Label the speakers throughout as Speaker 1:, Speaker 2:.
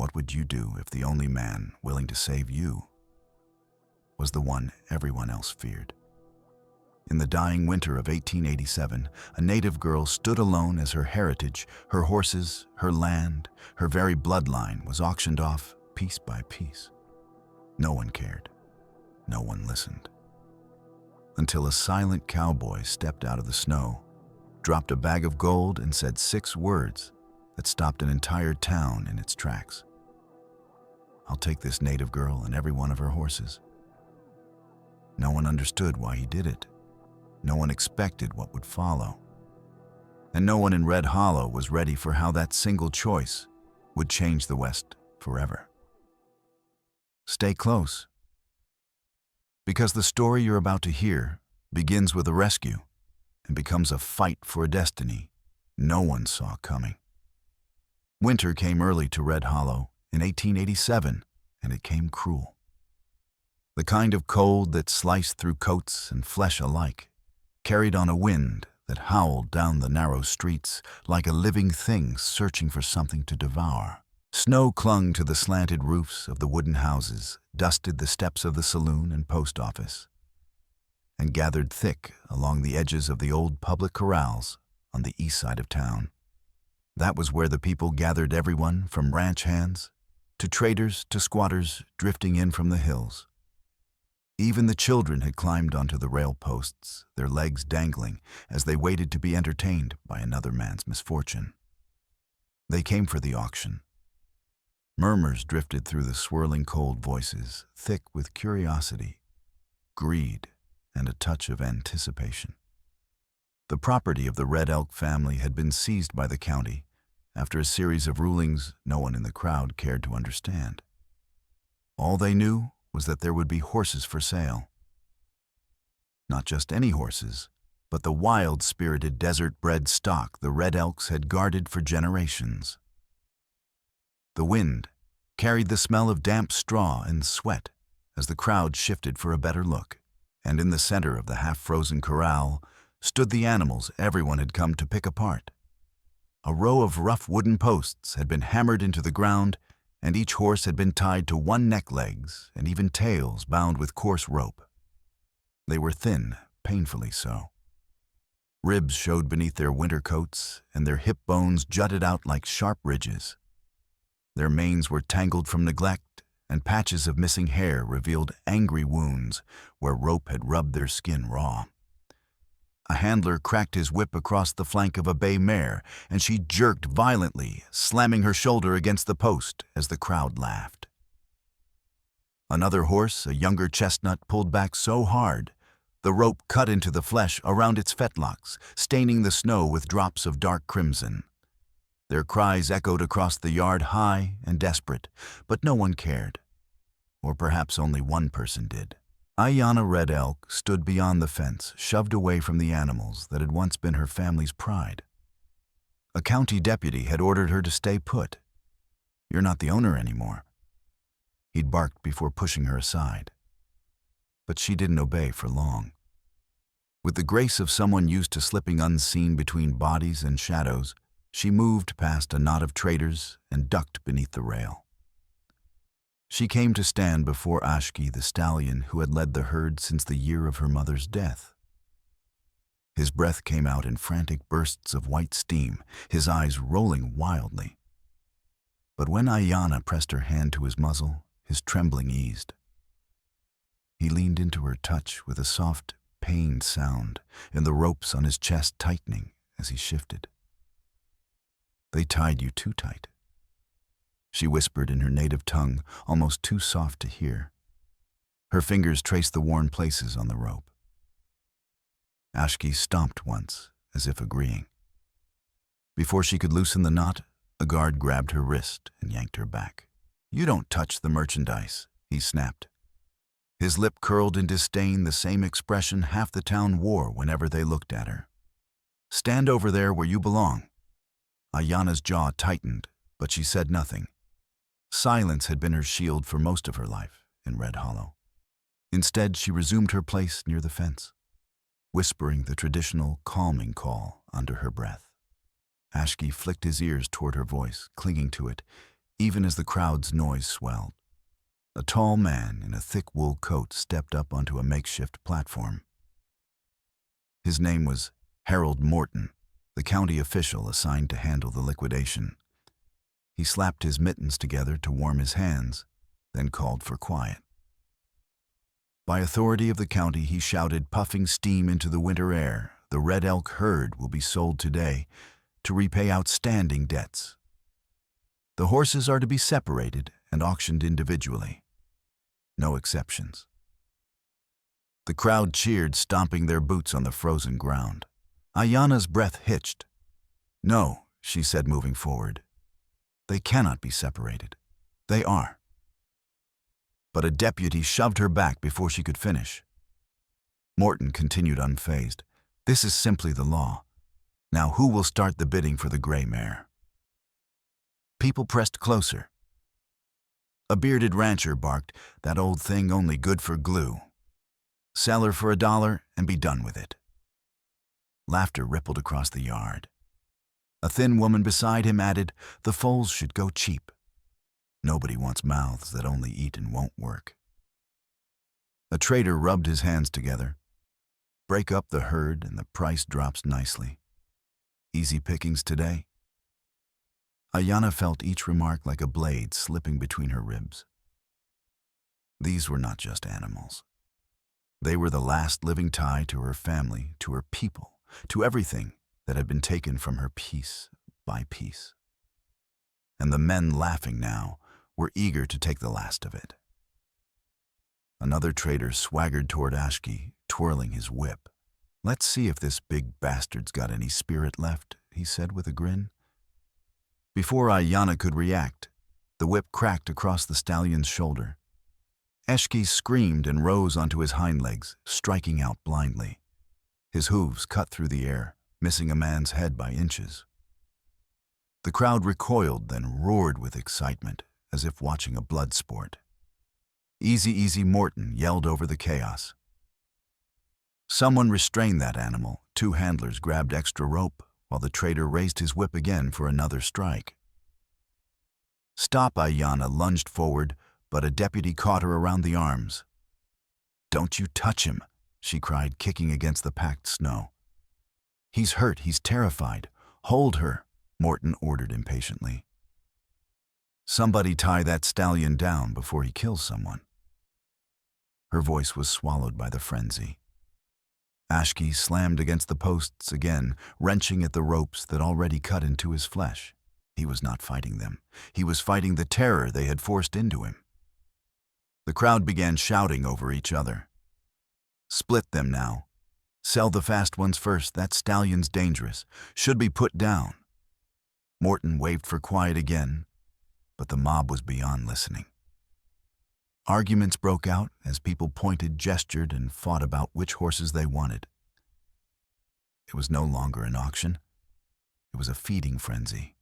Speaker 1: What would you do if the only man willing to save you was the one everyone else feared? In the dying winter of 1887, a native girl stood alone as her heritage, her horses, her land, her very bloodline was auctioned off piece by piece. No one cared. No one listened. Until a silent cowboy stepped out of the snow, dropped a bag of gold, and said 6 words that stopped an entire town in its tracks. "I'll take this native girl and every one of her horses." No one understood why he did it. No one expected what would follow. And no one in Red Hollow was ready for how that single choice would change the West forever. Stay close, because the story you're about to hear begins with a rescue and becomes a fight for a destiny no one saw coming. Winter came early to Red Hollow in 1887, and it came cruel. The kind of cold that sliced through coats and flesh alike, carried on a wind that howled down the narrow streets like a living thing searching for something to devour. Snow clung to the slanted roofs of the wooden houses, dusted the steps of the saloon and post office, and gathered thick along the edges of the old public corrals on the east side of town. That was where the people gathered, everyone from ranch hands to traders to squatters drifting in from the hills. Even the children had climbed onto the rail posts, their legs dangling as they waited to be entertained by another man's misfortune. They came for the auction. Murmurs drifted through the swirling cold voices, thick with curiosity, greed, and a touch of anticipation. The property of the Red Elk family had been seized by the county after a series of rulings no one in the crowd cared to understand. All they knew was that there would be horses for sale. Not just any horses, but the wild-spirited desert-bred stock the Red Elks had guarded for generations. The wind carried the smell of damp straw and sweat as the crowd shifted for a better look, and in the center of the half-frozen corral stood the animals everyone had come to pick apart. A row of rough wooden posts had been hammered into the ground, and each horse had been tied to one neck legs and even tails bound with coarse rope. They were thin, painfully so. Ribs showed beneath their winter coats, and their hip bones jutted out like sharp ridges. Their manes were tangled from neglect, and patches of missing hair revealed angry wounds where rope had rubbed their skin raw. A handler cracked his whip across the flank of a bay mare, and she jerked violently, slamming her shoulder against the post as the crowd laughed. Another horse, a younger chestnut, pulled back so hard, the rope cut into the flesh around its fetlocks, staining the snow with drops of dark crimson. Their cries echoed across the yard, high and desperate, but no one cared. Or perhaps only one person did. Ayanna Red Elk stood beyond the fence, shoved away from the animals that had once been her family's pride. A county deputy had ordered her to stay put. "You're not the owner anymore." He'd barked before pushing her aside. But she didn't obey for long. With the grace of someone used to slipping unseen between bodies and shadows, she moved past a knot of traders and ducked beneath the rail. She came to stand before Ashki, the stallion who had led the herd since the year of her mother's death. His breath came out in frantic bursts of white steam, his eyes rolling wildly. But when Ayanna pressed her hand to his muzzle, his trembling eased. He leaned into her touch with a soft, pained sound, and the ropes on his chest tightening as he shifted. "They tied you too tight," she whispered in her native tongue, almost too soft to hear. Her fingers traced the worn places on the rope. Ashki stomped once, as if agreeing. Before she could loosen the knot, a guard grabbed her wrist and yanked her back. "You don't touch the merchandise," he snapped. His lip curled in disdain, the same expression half the town wore whenever they looked at her. "Stand over there where you belong." Ayanna's jaw tightened, but she said nothing. Silence had been her shield for most of her life in Red Hollow. Instead, she resumed her place near the fence, whispering the traditional calming call under her breath. Ashki flicked his ears toward her voice, clinging to it, even as the crowd's noise swelled. A tall man in a thick wool coat stepped up onto a makeshift platform. His name was Harold Morton, the county official assigned to handle the liquidation. He slapped his mittens together to warm his hands, then called for quiet. By authority of the county, he shouted, puffing steam into the winter air, the Red Elk herd will be sold today to repay outstanding debts. The horses are to be separated and auctioned individually. No exceptions. The crowd cheered, stomping their boots on the frozen ground. Ayanna's breath hitched. No, she said, moving forward. They cannot be separated. They are. But a deputy shoved her back before she could finish. Morton continued unfazed. This is simply the law. Now who will start the bidding for the gray mare? People pressed closer. A bearded rancher barked, that old thing only good for glue. Sell her for $1 and be done with it. Laughter rippled across the yard. A thin woman beside him added, the foals should go cheap. Nobody wants mouths that only eat and won't work. A trader rubbed his hands together. Break up the herd and the price drops nicely. Easy pickings today. Ayanna felt each remark like a blade slipping between her ribs. These were not just animals. They were the last living tie to her family, to her people, to everything that had been taken from her piece by piece. And the men laughing now were eager to take the last of it. Another trader swaggered toward Ashki, twirling his whip. Let's see if this big bastard's got any spirit left, he said with a grin. Before Ayanna could react, the whip cracked across the stallion's shoulder. Eshki screamed and rose onto his hind legs, striking out blindly. His hooves cut through the air, missing a man's head by inches. The crowd recoiled, then roared with excitement, as if watching a blood sport. Easy, easy, Morton yelled over the chaos. Someone restrained that animal. 2 handlers grabbed extra rope, while the trader raised his whip again for another strike. Stop! Ayanna lunged forward, but a deputy caught her around the arms. Don't you touch him, she cried, kicking against the packed snow. He's hurt, he's terrified. Hold her, Morton ordered impatiently. Somebody tie that stallion down before he kills someone. Her voice was swallowed by the frenzy. Ashki slammed against the posts again, wrenching at the ropes that already cut into his flesh. He was not fighting them. He was fighting the terror they had forced into him. The crowd began shouting over each other. Split them now. Sell the fast ones first. That stallion's dangerous. Should be put down. Morton waved for quiet again, but the mob was beyond listening. Arguments broke out as people pointed, gestured, and fought about which horses they wanted. It was no longer an auction. It was a feeding frenzy.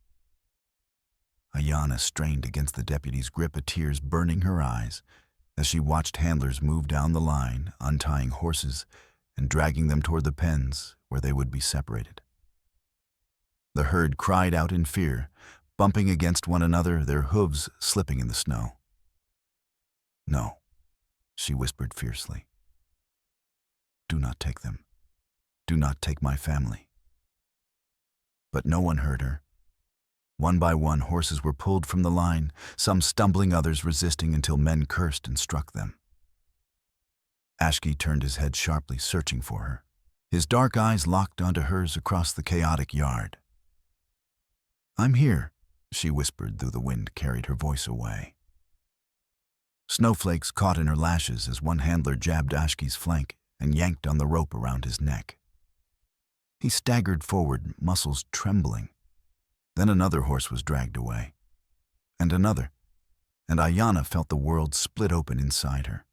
Speaker 1: Ayanna strained against the deputy's grip, a tears burning her eyes, as she watched handlers move down the line, untying horses and dragging them toward the pens where they would be separated. The herd cried out in fear, bumping against one another, their hooves slipping in the snow. No, she whispered fiercely. Do not take them. Do not take my family. But no one heard her. One by one, horses were pulled from the line, some stumbling, others resisting until men cursed and struck them. Ashki turned his head sharply, searching for her. His dark eyes locked onto hers across the chaotic yard. I'm here, she whispered, though the wind carried her voice away. Snowflakes caught in her lashes as one handler jabbed Ashki's flank and yanked on the rope around his neck. He staggered forward, muscles trembling. Then another horse was dragged away, and another, and Ayanna felt the world split open inside her.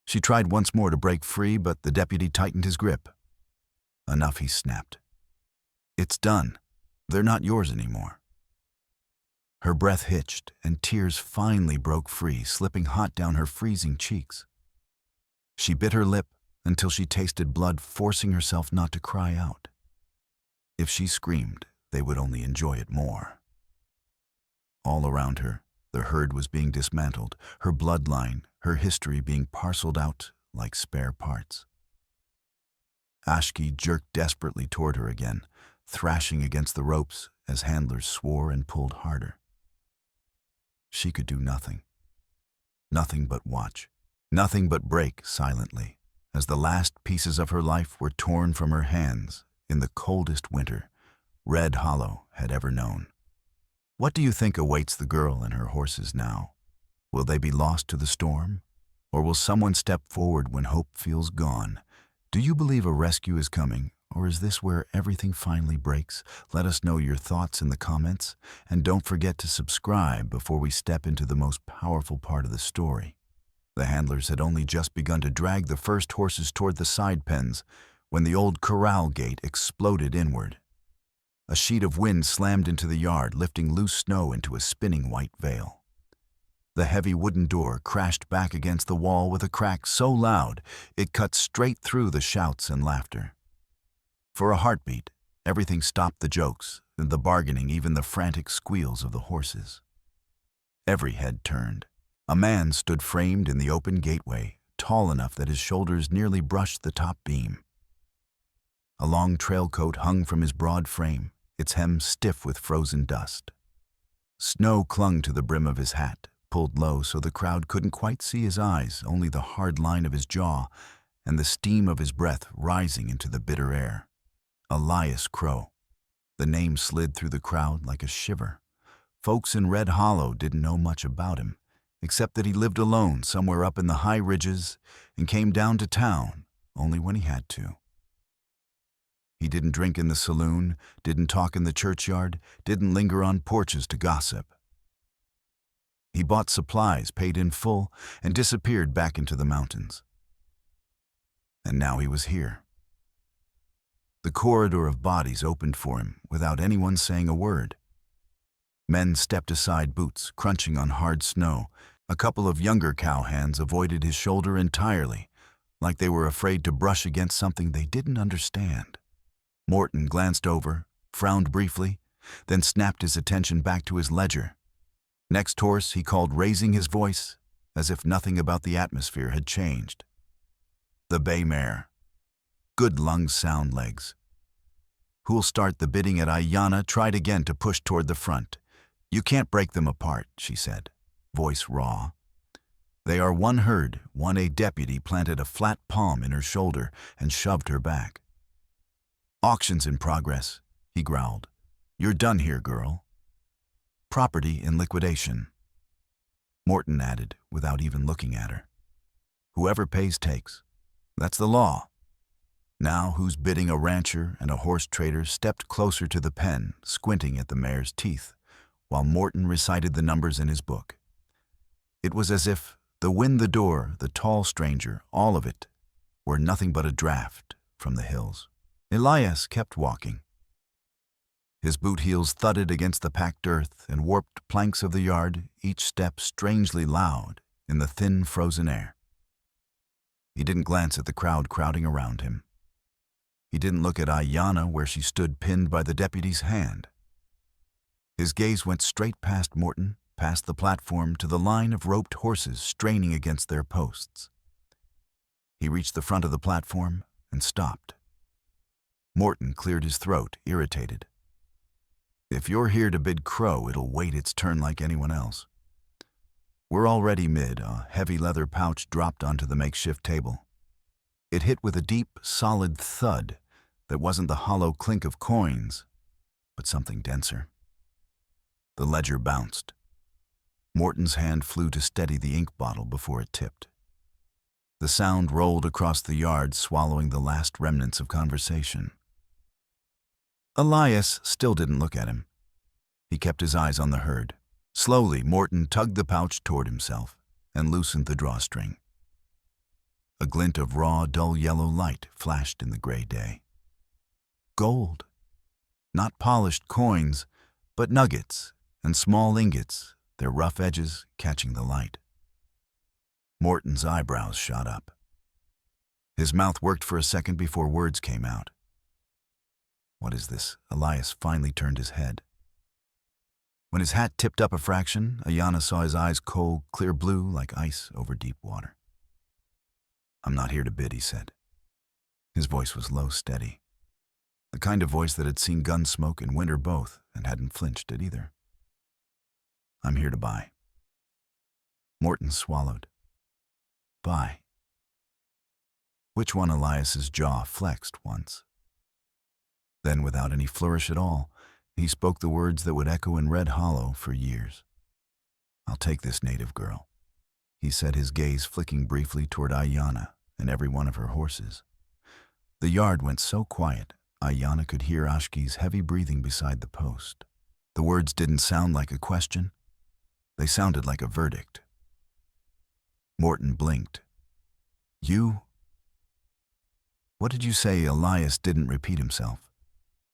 Speaker 1: She tried once more to break free, but the deputy tightened his grip. Enough, he snapped. It's done. They're not yours anymore. Her breath hitched, and tears finally broke free, slipping hot down her freezing cheeks. She bit her lip until she tasted blood, forcing herself not to cry out. If she screamed, they would only enjoy it more. All around her, the herd was being dismantled, her bloodline, her history being parceled out like spare parts. Ashki jerked desperately toward her again, thrashing against the ropes as handlers swore and pulled harder. She could do nothing. Nothing but watch. Nothing but break silently as the last pieces of her life were torn from her hands in the coldest winter Red Hollow had ever known. What do you think awaits the girl and her horses now? Will they be lost to the storm? Or will someone step forward when hope feels gone? Do you believe a rescue is coming, or is this where everything finally breaks? Let us know your thoughts in the comments, and don't forget to subscribe before we step into the most powerful part of the story. The handlers had only just begun to drag the first horses toward the side pens when the old corral gate exploded inward. A sheet of wind slammed into the yard, lifting loose snow into a spinning white veil. The heavy wooden door crashed back against the wall with a crack so loud it cut straight through the shouts and laughter. For a heartbeat, everything stopped: the jokes, the bargaining, even the frantic squeals of the horses. Every head turned. A man stood framed in the open gateway, tall enough that his shoulders nearly brushed the top beam. A long trail coat hung from his broad frame, its hem stiff with frozen dust. Snow clung to the brim of his hat, pulled low so the crowd couldn't quite see his eyes, only the hard line of his jaw and the steam of his breath rising into the bitter air. Elias Crow. The name slid through the crowd like a shiver. Folks in Red Hollow didn't know much about him, except that he lived alone somewhere up in the high ridges and came down to town only when he had to. He didn't drink in the saloon, didn't talk in the churchyard, didn't linger on porches to gossip. He bought supplies, paid in full, and disappeared back into the mountains. And now he was here. The corridor of bodies opened for him without anyone saying a word. Men stepped aside, boots crunching on hard snow. A couple of younger cowhands avoided his shoulder entirely, like they were afraid to brush against something they didn't understand. Morton glanced over, frowned briefly, then snapped his attention back to his ledger. Next horse, he called, raising his voice, as if nothing about the atmosphere had changed. The bay mare. Good lungs, sound legs. Who'll start the bidding at Ayanna tried again to push toward the front. You can't break them apart, she said, voice raw. They are one herd. A deputy planted a flat palm in her shoulder and shoved her back. Auction's in progress, he growled. You're done here, girl. Property in liquidation. Morton added, without even looking at her. Whoever pays takes. That's the law. Now who's bidding? A rancher and a horse trader stepped closer to the pen, squinting at the mare's teeth, while Morton recited the numbers in his book. It was as if the wind, the door, the tall stranger, all of it, were nothing but a draft from the hills. Elias kept walking. His boot heels thudded against the packed earth and warped planks of the yard, each step strangely loud in the thin, frozen air. He didn't glance at the crowd crowding around him. He didn't look at Ayanna where she stood pinned by the deputy's hand. His gaze went straight past Morton, past the platform to the line of roped horses straining against their posts. He reached the front of the platform and stopped. Morton cleared his throat, irritated. If you're here to bid Crow, it'll wait its turn like anyone else. We're already mid. A heavy leather pouch dropped onto the makeshift table. It hit with a deep, solid thud that wasn't the hollow clink of coins, but something denser. The ledger bounced. Morton's hand flew to steady the ink bottle before it tipped. The sound rolled across the yard, swallowing the last remnants of conversation. Elias still didn't look at him. He kept his eyes on the herd. Slowly, Morton tugged the pouch toward himself and loosened the drawstring. A glint of raw, dull yellow light flashed in the gray day. Gold. Not polished coins, but nuggets and small ingots, their rough edges catching the light. Morton's eyebrows shot up. His mouth worked for a second before words came out. What is this? Elias finally turned his head. When his hat tipped up a fraction, Ayana saw his eyes cold, clear blue like ice over deep water. "I'm not here to bid," he said. His voice was low, steady. The kind of voice that had seen gun smoke and winter both and hadn't flinched at either. "I'm here to buy." Morton swallowed. "Buy?" Which one? Elias's jaw flexed once. Then, without any flourish at all, he spoke the words that would echo in Red Hollow for years. "I'll take this native girl," he said, his gaze flicking briefly toward Ayana and every one of her horses. The yard went so quiet, Ayana could hear Ashki's heavy breathing beside the post. The words didn't sound like a question. They sounded like a verdict. Morton blinked. "You?" "What did you say?" Elias didn't repeat himself.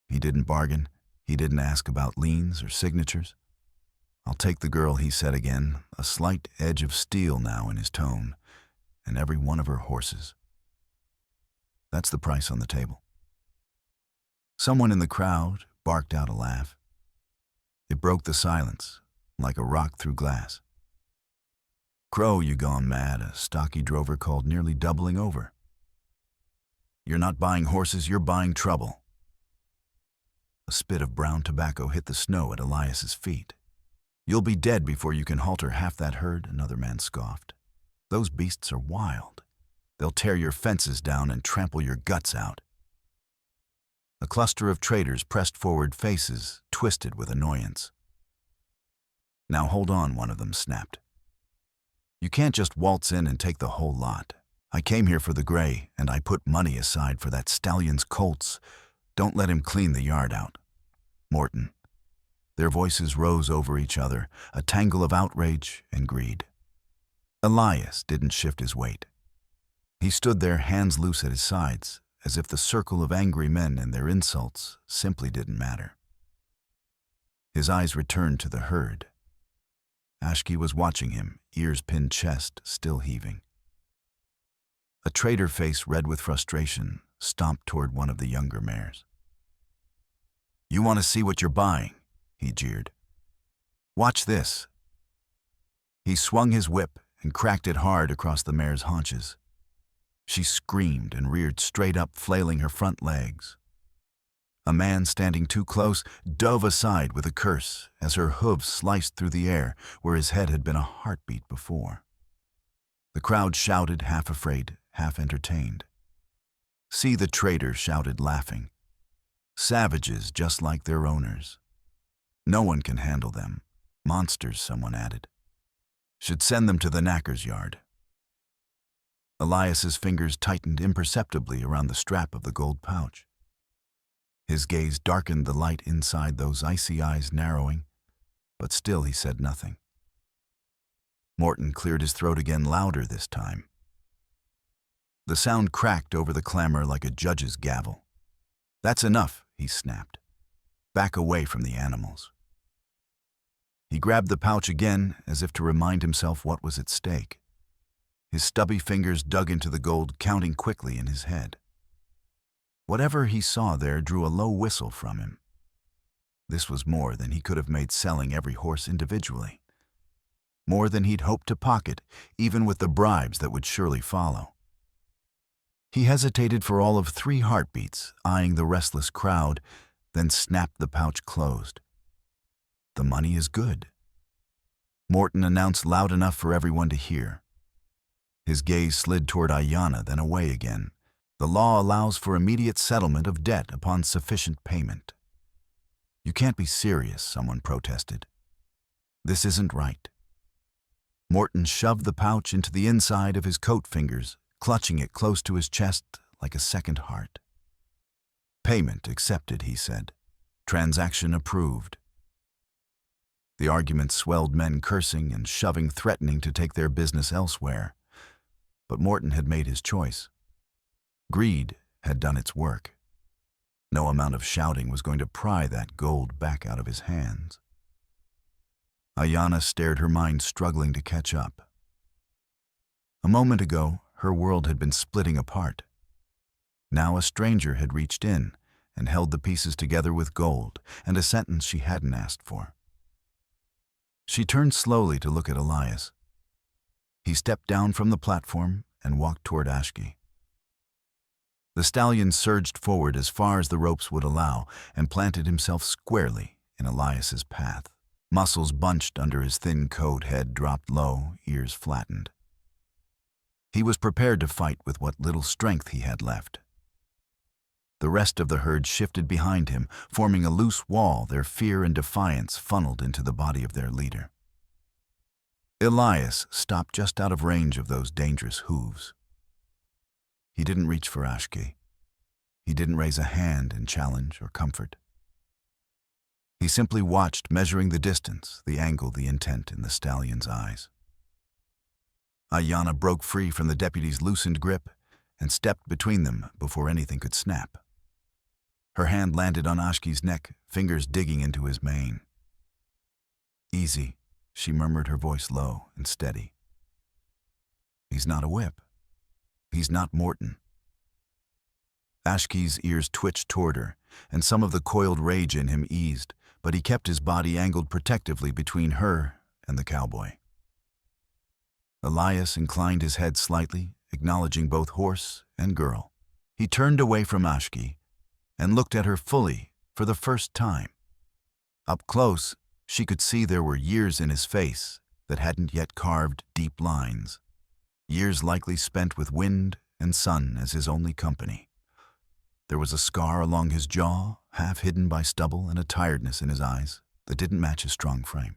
Speaker 1: He didn't bargain. He didn't ask about liens or signatures. "I'll take the girl," he said again, a slight edge of steel now in his tone, "and every one of her horses. That's the price on the table." Someone in the crowd barked out a laugh. It broke the silence, like a rock through glass. "Crow, you gone mad," a stocky drover called, nearly doubling over. "You're not buying horses, you're buying trouble." A spit of brown tobacco hit the snow at Elias's feet. "You'll be dead before you can halter half that herd," another man scoffed. "Those beasts are wild. They'll tear your fences down and trample your guts out." A cluster of traders pressed forward, faces twisted with annoyance. "Now hold on," one of them snapped. "You can't just waltz in and take the whole lot. I came here for the gray, and I put money aside for that stallion's colts. Don't let him clean the yard out." "Morton." Their voices rose over each other, a tangle of outrage and greed. Elias didn't shift his weight. He stood there, hands loose at his sides, as if the circle of angry men and their insults simply didn't matter. His eyes returned to the herd. Ashki was watching him, ears pinned, chest still heaving. A trader face red with frustration stomped toward one of the younger mares. "You want to see what you're buying?" he jeered. "Watch this." He swung his whip and cracked it hard across the mare's haunches. She screamed and reared straight up, flailing her front legs. A man standing too close dove aside with a curse as her hooves sliced through the air where his head had been a heartbeat before. The crowd shouted, half afraid, half entertained. "See," the trader shouted, laughing. "Savages just like their owners. No one can handle them. Monsters," someone added. "Should send them to the knacker's yard." Elias's fingers tightened imperceptibly around the strap of the gold pouch. His gaze darkened, the light inside those icy eyes narrowing, but still he said nothing. Morton cleared his throat again, louder this time. The sound cracked over the clamor like a judge's gavel. "That's enough," he snapped. "Back away from the animals." He grabbed the pouch again, as if to remind himself what was at stake. His stubby fingers dug into the gold, counting quickly in his head. Whatever he saw there drew a low whistle from him. This was more than he could have made selling every horse individually. More than he'd hoped to pocket, even with the bribes that would surely follow. He hesitated for all of 3 heartbeats, eyeing the restless crowd, then snapped the pouch closed. "The money is good," Morton announced loud enough for everyone to hear. His gaze slid toward Ayana, then away again. "The law allows for immediate settlement of debt upon sufficient payment." "You can't be serious," someone protested. "This isn't right." Morton shoved the pouch into the inside of his coat fingers, clutching it close to his chest like a second heart. "Payment accepted," he said. "Transaction approved." The argument swelled, men cursing and shoving, threatening to take their business elsewhere. But Morton had made his choice. Greed had done its work. No amount of shouting was going to pry that gold back out of his hands. Ayana stared, her mind struggling to catch up. A moment ago, her world had been splitting apart. Now a stranger had reached in and held the pieces together with gold and a sentence she hadn't asked for. She turned slowly to look at Elias. He stepped down from the platform and walked toward Ashki. The stallion surged forward as far as the ropes would allow and planted himself squarely in Elias's path. Muscles bunched under his thin coat, head dropped low, ears flattened. He was prepared to fight with what little strength he had left. The rest of the herd shifted behind him, forming a loose wall, their fear and defiance funneled into the body of their leader. Elias stopped just out of range of those dangerous hooves. He didn't reach for Ashki. He didn't raise a hand in challenge or comfort. He simply watched, measuring the distance, the angle, the intent in the stallion's eyes. Ayanna broke free from the deputy's loosened grip and stepped between them before anything could snap. Her hand landed on Ashki's neck, fingers digging into his mane. "Easy," she murmured, her voice low and steady. "He's not a whip. He's not Morton." Ashki's ears twitched toward her, and some of the coiled rage in him eased, but he kept his body angled protectively between her and the cowboy. Elias inclined his head slightly, acknowledging both horse and girl. He turned away from Ashki and looked at her fully for the first time. Up close, she could see there were years in his face that hadn't yet carved deep lines, years likely spent with wind and sun as his only company. There was a scar along his jaw, half hidden by stubble, and a tiredness in his eyes that didn't match his strong frame.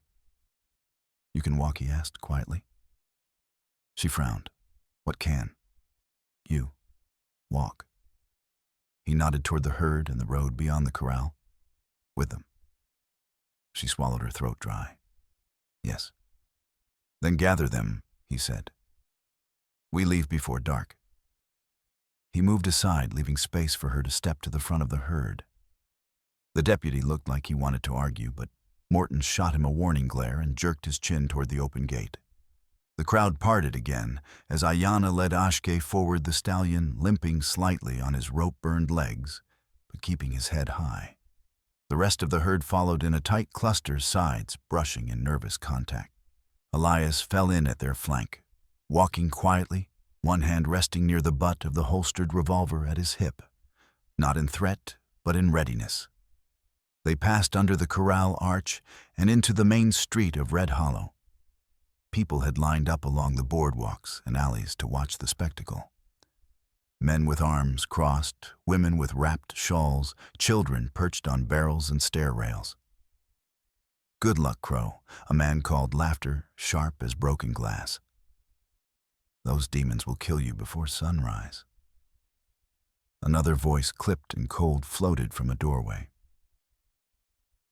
Speaker 1: "You can walk?" he asked quietly. She frowned. "What can?" "You. Walk." He nodded toward the herd and the road beyond the corral. "With them." She swallowed her throat dry. "Yes." "Then gather them," he said. "We leave before dark." He moved aside, leaving space for her to step to the front of the herd. The deputy looked like he wanted to argue, but Morton shot him a warning glare and jerked his chin toward the open gate. The crowd parted again as Ayanna led Ashke forward, the stallion limping slightly on his rope-burned legs, but keeping his head high. The rest of the herd followed in a tight cluster, sides brushing in nervous contact. Elias fell in at their flank, walking quietly, one hand resting near the butt of the holstered revolver at his hip, not in threat, but in readiness. They passed under the corral arch and into the main street of Red Hollow. People had lined up along the boardwalks and alleys to watch the spectacle. Men with arms crossed, women with wrapped shawls, children perched on barrels and stair rails. Good Luck Crow, a man called Laughter, sharp as broken glass. "Those demons will kill you before sunrise." Another voice, clipped and cold, floated from a doorway.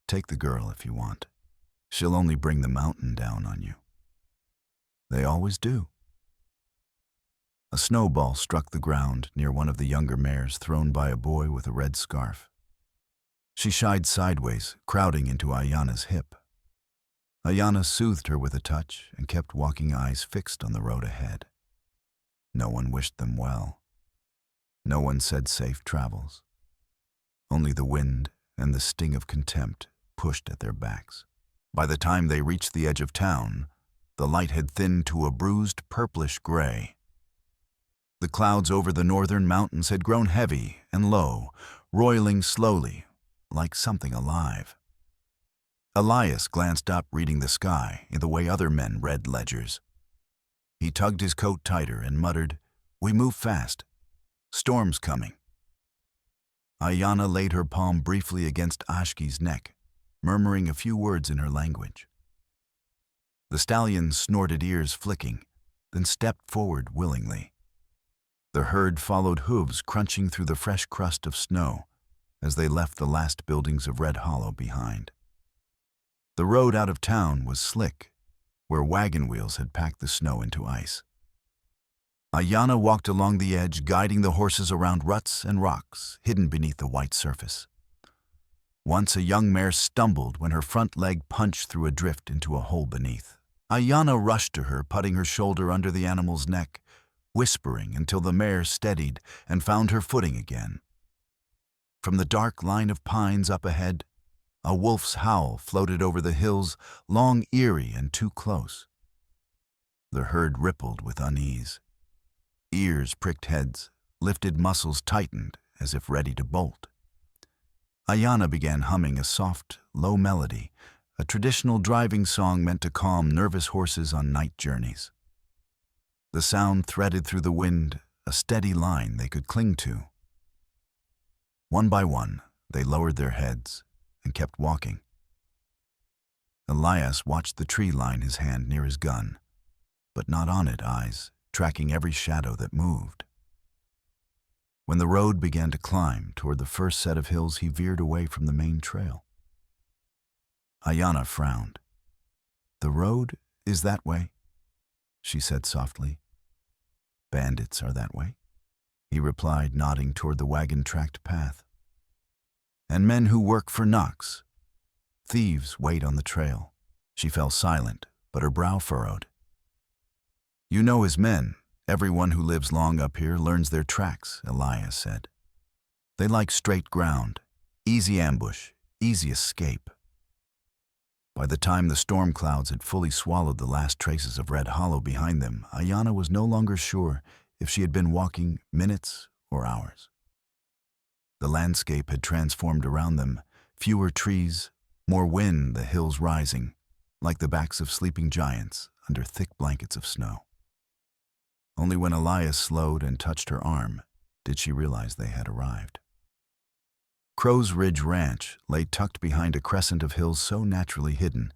Speaker 1: "Take the girl if you want. She'll only bring the mountain down on you." "They always do." A snowball struck the ground near one of the younger mares, thrown by a boy with a red scarf. She shied sideways, crowding into Ayanna's hip. Ayanna soothed her with a touch and kept walking, eyes fixed on the road ahead. No one wished them well. No one said safe travels. Only the wind and the sting of contempt pushed at their backs. By the time they reached the edge of town, the light had thinned to a bruised purplish gray. The clouds over the northern mountains had grown heavy and low, roiling slowly, like something alive. Elias glanced up, reading the sky in the way other men read ledgers. He tugged his coat tighter and muttered, "We move fast. Storm's coming." Ayanna laid her palm briefly against Ashki's neck, murmuring a few words in her language. The stallion snorted, ears flicking, then stepped forward willingly. The herd followed, hooves crunching through the fresh crust of snow as they left the last buildings of Red Hollow behind. The road out of town was slick, where wagon wheels had packed the snow into ice. Ayanna walked along the edge, guiding the horses around ruts and rocks hidden beneath the white surface. Once a young mare stumbled when her front leg punched through a drift into a hole beneath. Ayanna rushed to her, putting her shoulder under the animal's neck, whispering until the mare steadied and found her footing again. From the dark line of pines up ahead, A wolf's howl floated over the hills, long, eerie, and too close. The herd rippled with unease. Ears pricked heads, lifted muscles tightened as if ready to bolt. Ayanna began humming a soft, low melody, a traditional driving song meant to calm nervous horses on night journeys. The sound threaded through the wind, a steady line they could cling to. One by one, they lowered their heads and kept walking. Elias watched the tree line his hand near his gun, but not on it eyes, tracking every shadow that moved. When the road began to climb toward the first set of hills, he veered away from the main trail. Ayanna frowned. "The road is that way," she said softly. "Bandits are that way," he replied, nodding toward the wagon-tracked path. "And men who work for Knox. Thieves wait on the trail." She fell silent, but her brow furrowed. "You know his men. Everyone who lives long up here learns their tracks," Elias said. "They like straight ground, easy ambush, easy escape." By the time the storm clouds had fully swallowed the last traces of Red Hollow behind them, Ayanna was no longer sure if she had been walking minutes or hours. The landscape had transformed around them, fewer trees, more wind, the hills rising, like the backs of sleeping giants under thick blankets of snow. Only when Elias slowed and touched her arm did she realize they had arrived. Crow's Ridge Ranch lay tucked behind a crescent of hills so naturally hidden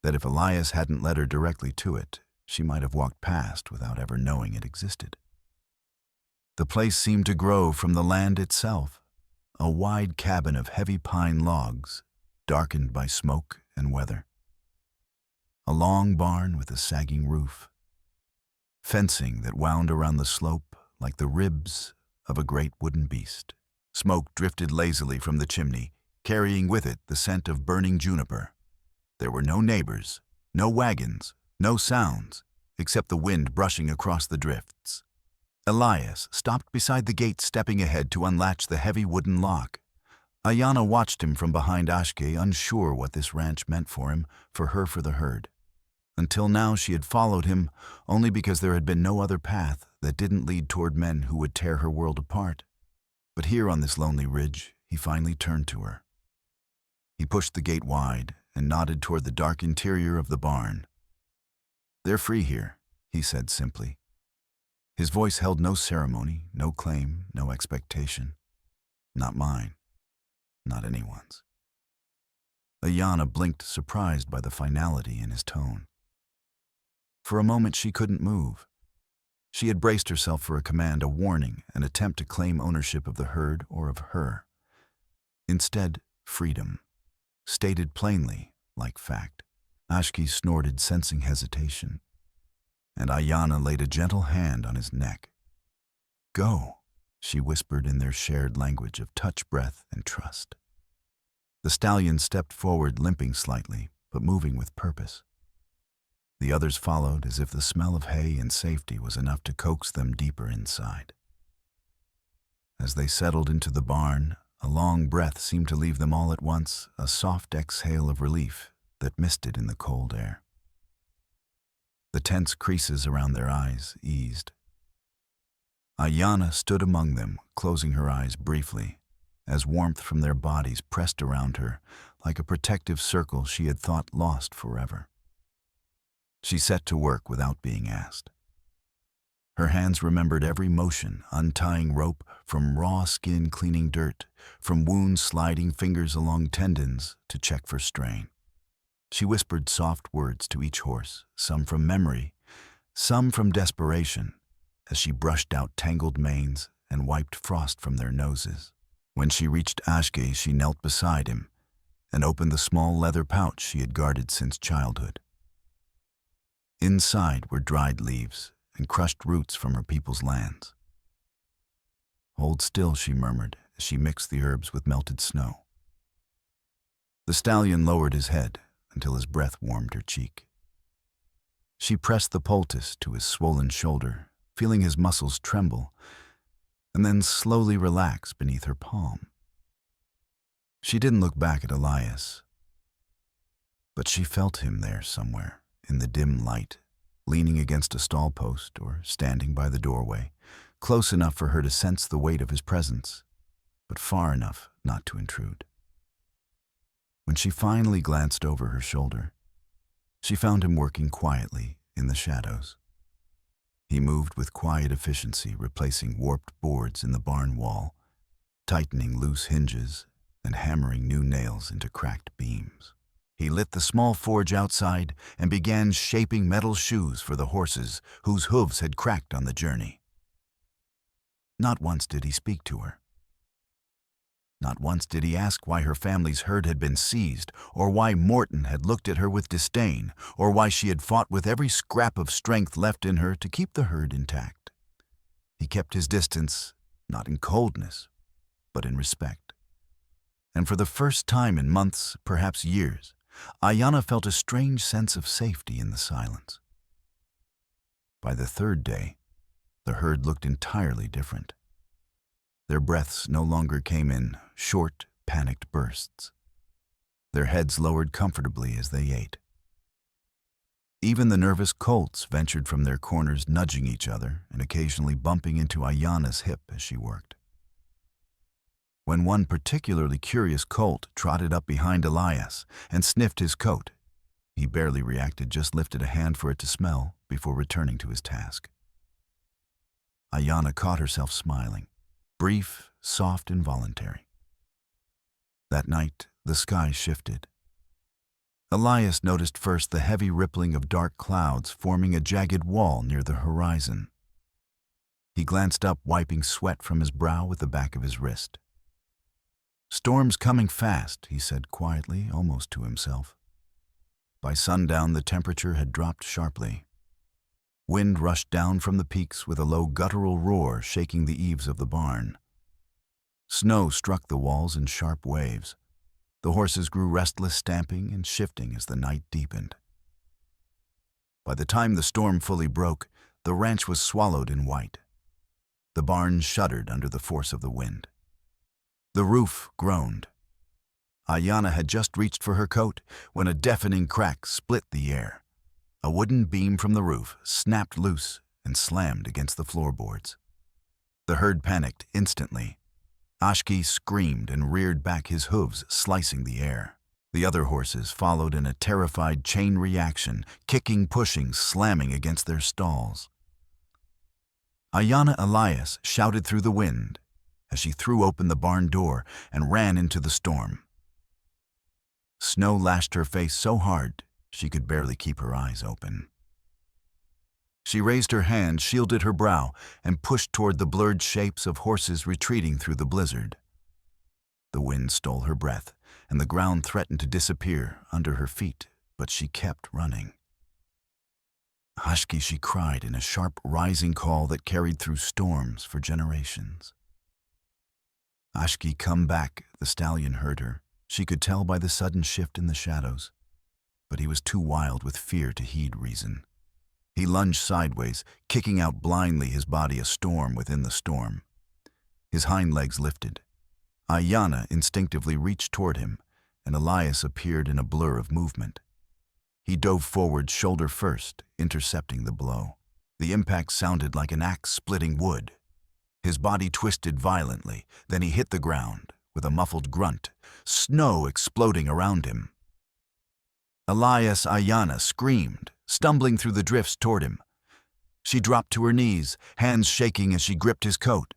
Speaker 1: that if Elias hadn't led her directly to it, she might have walked past without ever knowing it existed. The place seemed to grow from the land itself, a wide cabin of heavy pine logs, darkened by smoke and weather. A long barn with a sagging roof. Fencing that wound around the slope like the ribs of a great wooden beast. Smoke drifted lazily from the chimney, carrying with it the scent of burning juniper. There were no neighbors, no wagons, no sounds, except the wind brushing across the drifts. Elias stopped beside the gate, stepping ahead to unlatch the heavy wooden lock. Ayanna watched him from behind Ashke, unsure what this ranch meant for him, for her, for the herd. Until now she had followed him only because there had been no other path that didn't lead toward men who would tear her world apart. But here on this lonely ridge, he finally turned to her. He pushed the gate wide and nodded toward the dark interior of the barn. "They're free here," he said simply. His voice held no ceremony, no claim, no expectation. "Not mine. Not anyone's." Ayanna blinked, surprised by the finality in his tone. For a moment she couldn't move. She had braced herself for a command, a warning, an attempt to claim ownership of the herd or of her. Instead, freedom, stated plainly, like fact. Ashke snorted, sensing hesitation, and Ayanna laid a gentle hand on his neck. "Go," she whispered in their shared language of touch, breath, and trust. The stallion stepped forward, limping slightly, but moving with purpose. The others followed as if the smell of hay and safety was enough to coax them deeper inside. As they settled into the barn, a long breath seemed to leave them all at once, a soft exhale of relief that misted in the cold air. The tense creases around their eyes eased. Ayanna stood among them, closing her eyes briefly, as warmth from their bodies pressed around her like a protective circle she had thought lost forever. She set to work without being asked. Her hands remembered every motion, untying rope, from raw skin cleaning dirt, from wounds sliding fingers along tendons to check for strain. She whispered soft words to each horse, some from memory, some from desperation, as she brushed out tangled manes and wiped frost from their noses. When she reached Ashke, she knelt beside him and opened the small leather pouch she had guarded since childhood. Inside were dried leaves and crushed roots from her people's lands. "Hold still," she murmured as she mixed the herbs with melted snow. The stallion lowered his head until his breath warmed her cheek. She pressed the poultice to his swollen shoulder, feeling his muscles tremble, and then slowly relax beneath her palm. She didn't look back at Elias, But she felt him there somewhere, in the dim light, leaning against a stall post or standing by the doorway, close enough for her to sense the weight of his presence, but far enough not to intrude. When she finally glanced over her shoulder, she found him working quietly in the shadows. He moved with quiet efficiency, replacing warped boards in the barn wall, tightening loose hinges, and hammering new nails into cracked beams. He lit the small forge outside and began shaping metal shoes for the horses whose hooves had cracked on the journey. Not once did he speak to her. Not once did he ask why her family's herd had been seized, or why Morton had looked at her with disdain, or why she had fought with every scrap of strength left in her to keep the herd intact. He kept his distance, not in coldness, but in respect. And for the first time in months, perhaps years, Ayanna felt a strange sense of safety in the silence. By the third day, the herd looked entirely different. Their breaths no longer came in short, panicked bursts. Their heads lowered comfortably as they ate. Even the nervous colts ventured from their corners, nudging each other and occasionally bumping into Ayanna's hip as she worked. When one particularly curious colt trotted up behind Elias and sniffed his coat, he barely reacted, just lifted a hand for it to smell before returning to his task. Ayanna caught herself smiling, brief, soft, and voluntary. That night, the sky shifted. Elias noticed first the heavy rippling of dark clouds forming a jagged wall near the horizon. He glanced up, wiping sweat from his brow with the back of his wrist. "Storm's coming fast," he said quietly, almost to himself. By sundown, the temperature had dropped sharply. Wind rushed down from the peaks with a low guttural roar, shaking the eaves of the barn. Snow struck the walls in sharp waves. The horses grew restless, stamping and shifting as the night deepened. By the time the storm fully broke, the ranch was swallowed in white. The barn shuddered under the force of the wind. The roof groaned. Ayanna had just reached for her coat when a deafening crack split the air. A wooden beam from the roof snapped loose and slammed against the floorboards. The herd panicked instantly. Ashki screamed and reared back, his hooves slicing the air. The other horses followed in a terrified chain reaction, kicking, pushing, slamming against their stalls. Ayanna Elias shouted through the wind as she threw open the barn door and ran into the storm. Snow lashed her face so hard she could barely keep her eyes open. She raised her hand, shielded her brow, and pushed toward the blurred shapes of horses retreating through the blizzard. The wind stole her breath, and the ground threatened to disappear under her feet, but she kept running. "Ashki," she cried in a sharp, rising call that carried through storms for generations. "Ashki, come back," the stallion heard her. She could tell by the sudden shift in the shadows, but he was too wild with fear to heed reason. He lunged sideways, kicking out blindly, his body a storm within the storm. His hind legs lifted. Ayanna instinctively reached toward him, and Elias appeared in a blur of movement. He dove forward shoulder first, intercepting the blow. The impact sounded like an axe splitting wood. His body twisted violently, then he hit the ground with a muffled grunt, snow exploding around him. Elias Ayanna screamed, stumbling through the drifts toward him. She dropped to her knees, hands shaking as she gripped his coat.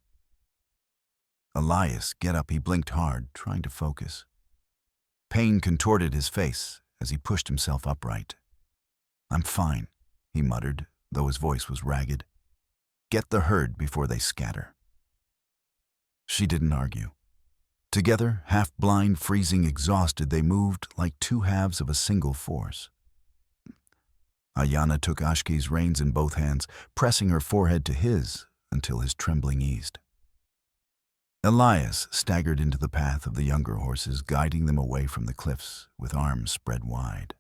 Speaker 1: "Elias, get up," he blinked hard, trying to focus. Pain contorted his face as he pushed himself upright. "I'm fine," he muttered, though his voice was ragged. "Get the herd before they scatter." She didn't argue. Together, half-blind, freezing, exhausted, they moved like two halves of a single force. Ayanna took Ashki's reins in both hands, pressing her forehead to his until his trembling eased. Elias staggered into the path of the younger horses, guiding them away from the cliffs with arms spread wide.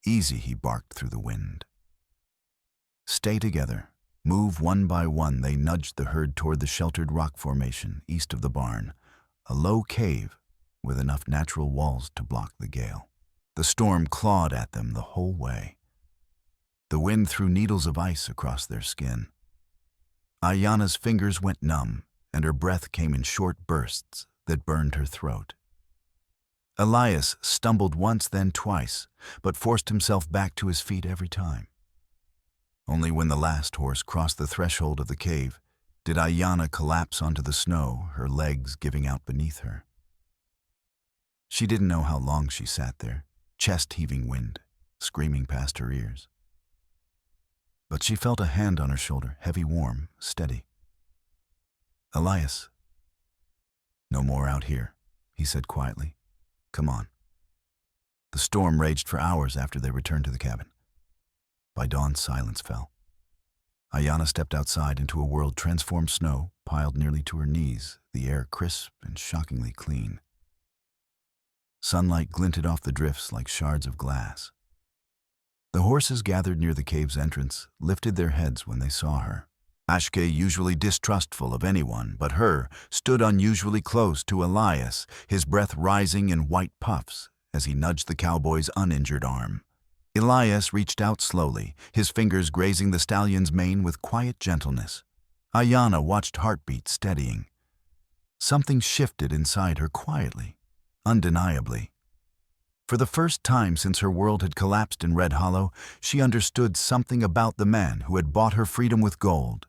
Speaker 1: "Easy," he barked through the wind. "Stay together. Move one by one." They nudged the herd toward the sheltered rock formation east of the barn, a low cave with enough natural walls to block the gale. The storm clawed at them the whole way. The wind threw needles of ice across their skin. Ayanna's fingers went numb, and her breath came in short bursts that burned her throat. Elias stumbled once, then twice, but forced himself back to his feet every time. Only when the last horse crossed the threshold of the cave did Ayanna collapse onto the snow, her legs giving out beneath her. She didn't know how long she sat there, chest-heaving wind, screaming past her ears. But she felt a hand on her shoulder, heavy, warm, steady. "Elias." "No more out here," he said quietly. "Come on." The storm raged for hours after they returned to the cabin. By dawn, silence fell. Ayanna stepped outside into a world transformed snow, piled nearly to her knees, the air crisp and shockingly clean. Sunlight glinted off the drifts like shards of glass. The horses gathered near the cave's entrance lifted their heads when they saw her. Ashke, usually distrustful of anyone but her, stood unusually close to Elias, his breath rising in white puffs as he nudged the cowboy's uninjured arm. Elias reached out slowly, his fingers grazing the stallion's mane with quiet gentleness. Ayanna watched heartbeat steadying. Something shifted inside her quietly, undeniably. For the first time since her world had collapsed in Red Hollow, she understood something about the man who had bought her freedom with gold.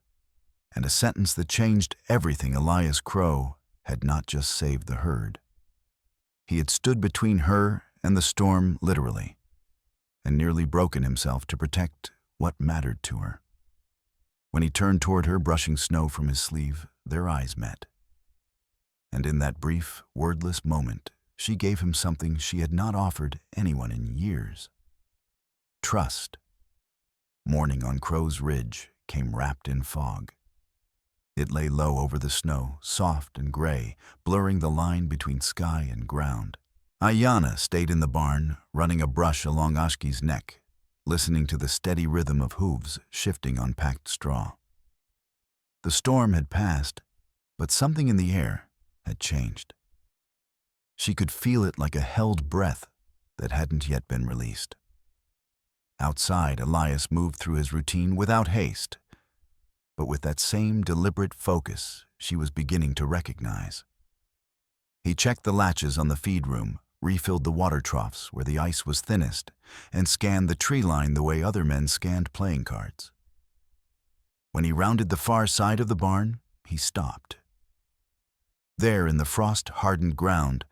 Speaker 1: And a sentence that changed everything. Elias Crow had not just saved the herd. He had stood between her and the storm, literally, and nearly broken himself to protect what mattered to her. When he turned toward her, brushing snow from his sleeve, their eyes met. And in that brief, wordless moment, she gave him something she had not offered anyone in years: trust. Morning on Crow's Ridge came wrapped in fog. It lay low over the snow, soft and gray, blurring the line between sky and ground. Ayanna stayed in the barn, running a brush along Ashki's neck, listening to the steady rhythm of hooves shifting on packed straw. The storm had passed, but something in the air had changed. She could feel it like a held breath that hadn't yet been released. Outside, Elias moved through his routine without haste, but with that same deliberate focus she was beginning to recognize. He checked the latches on the feed room, refilled the water troughs where the ice was thinnest, and scanned the tree line the way other men scanned playing cards. When he rounded the far side of the barn, he stopped. There in the frost-hardened ground,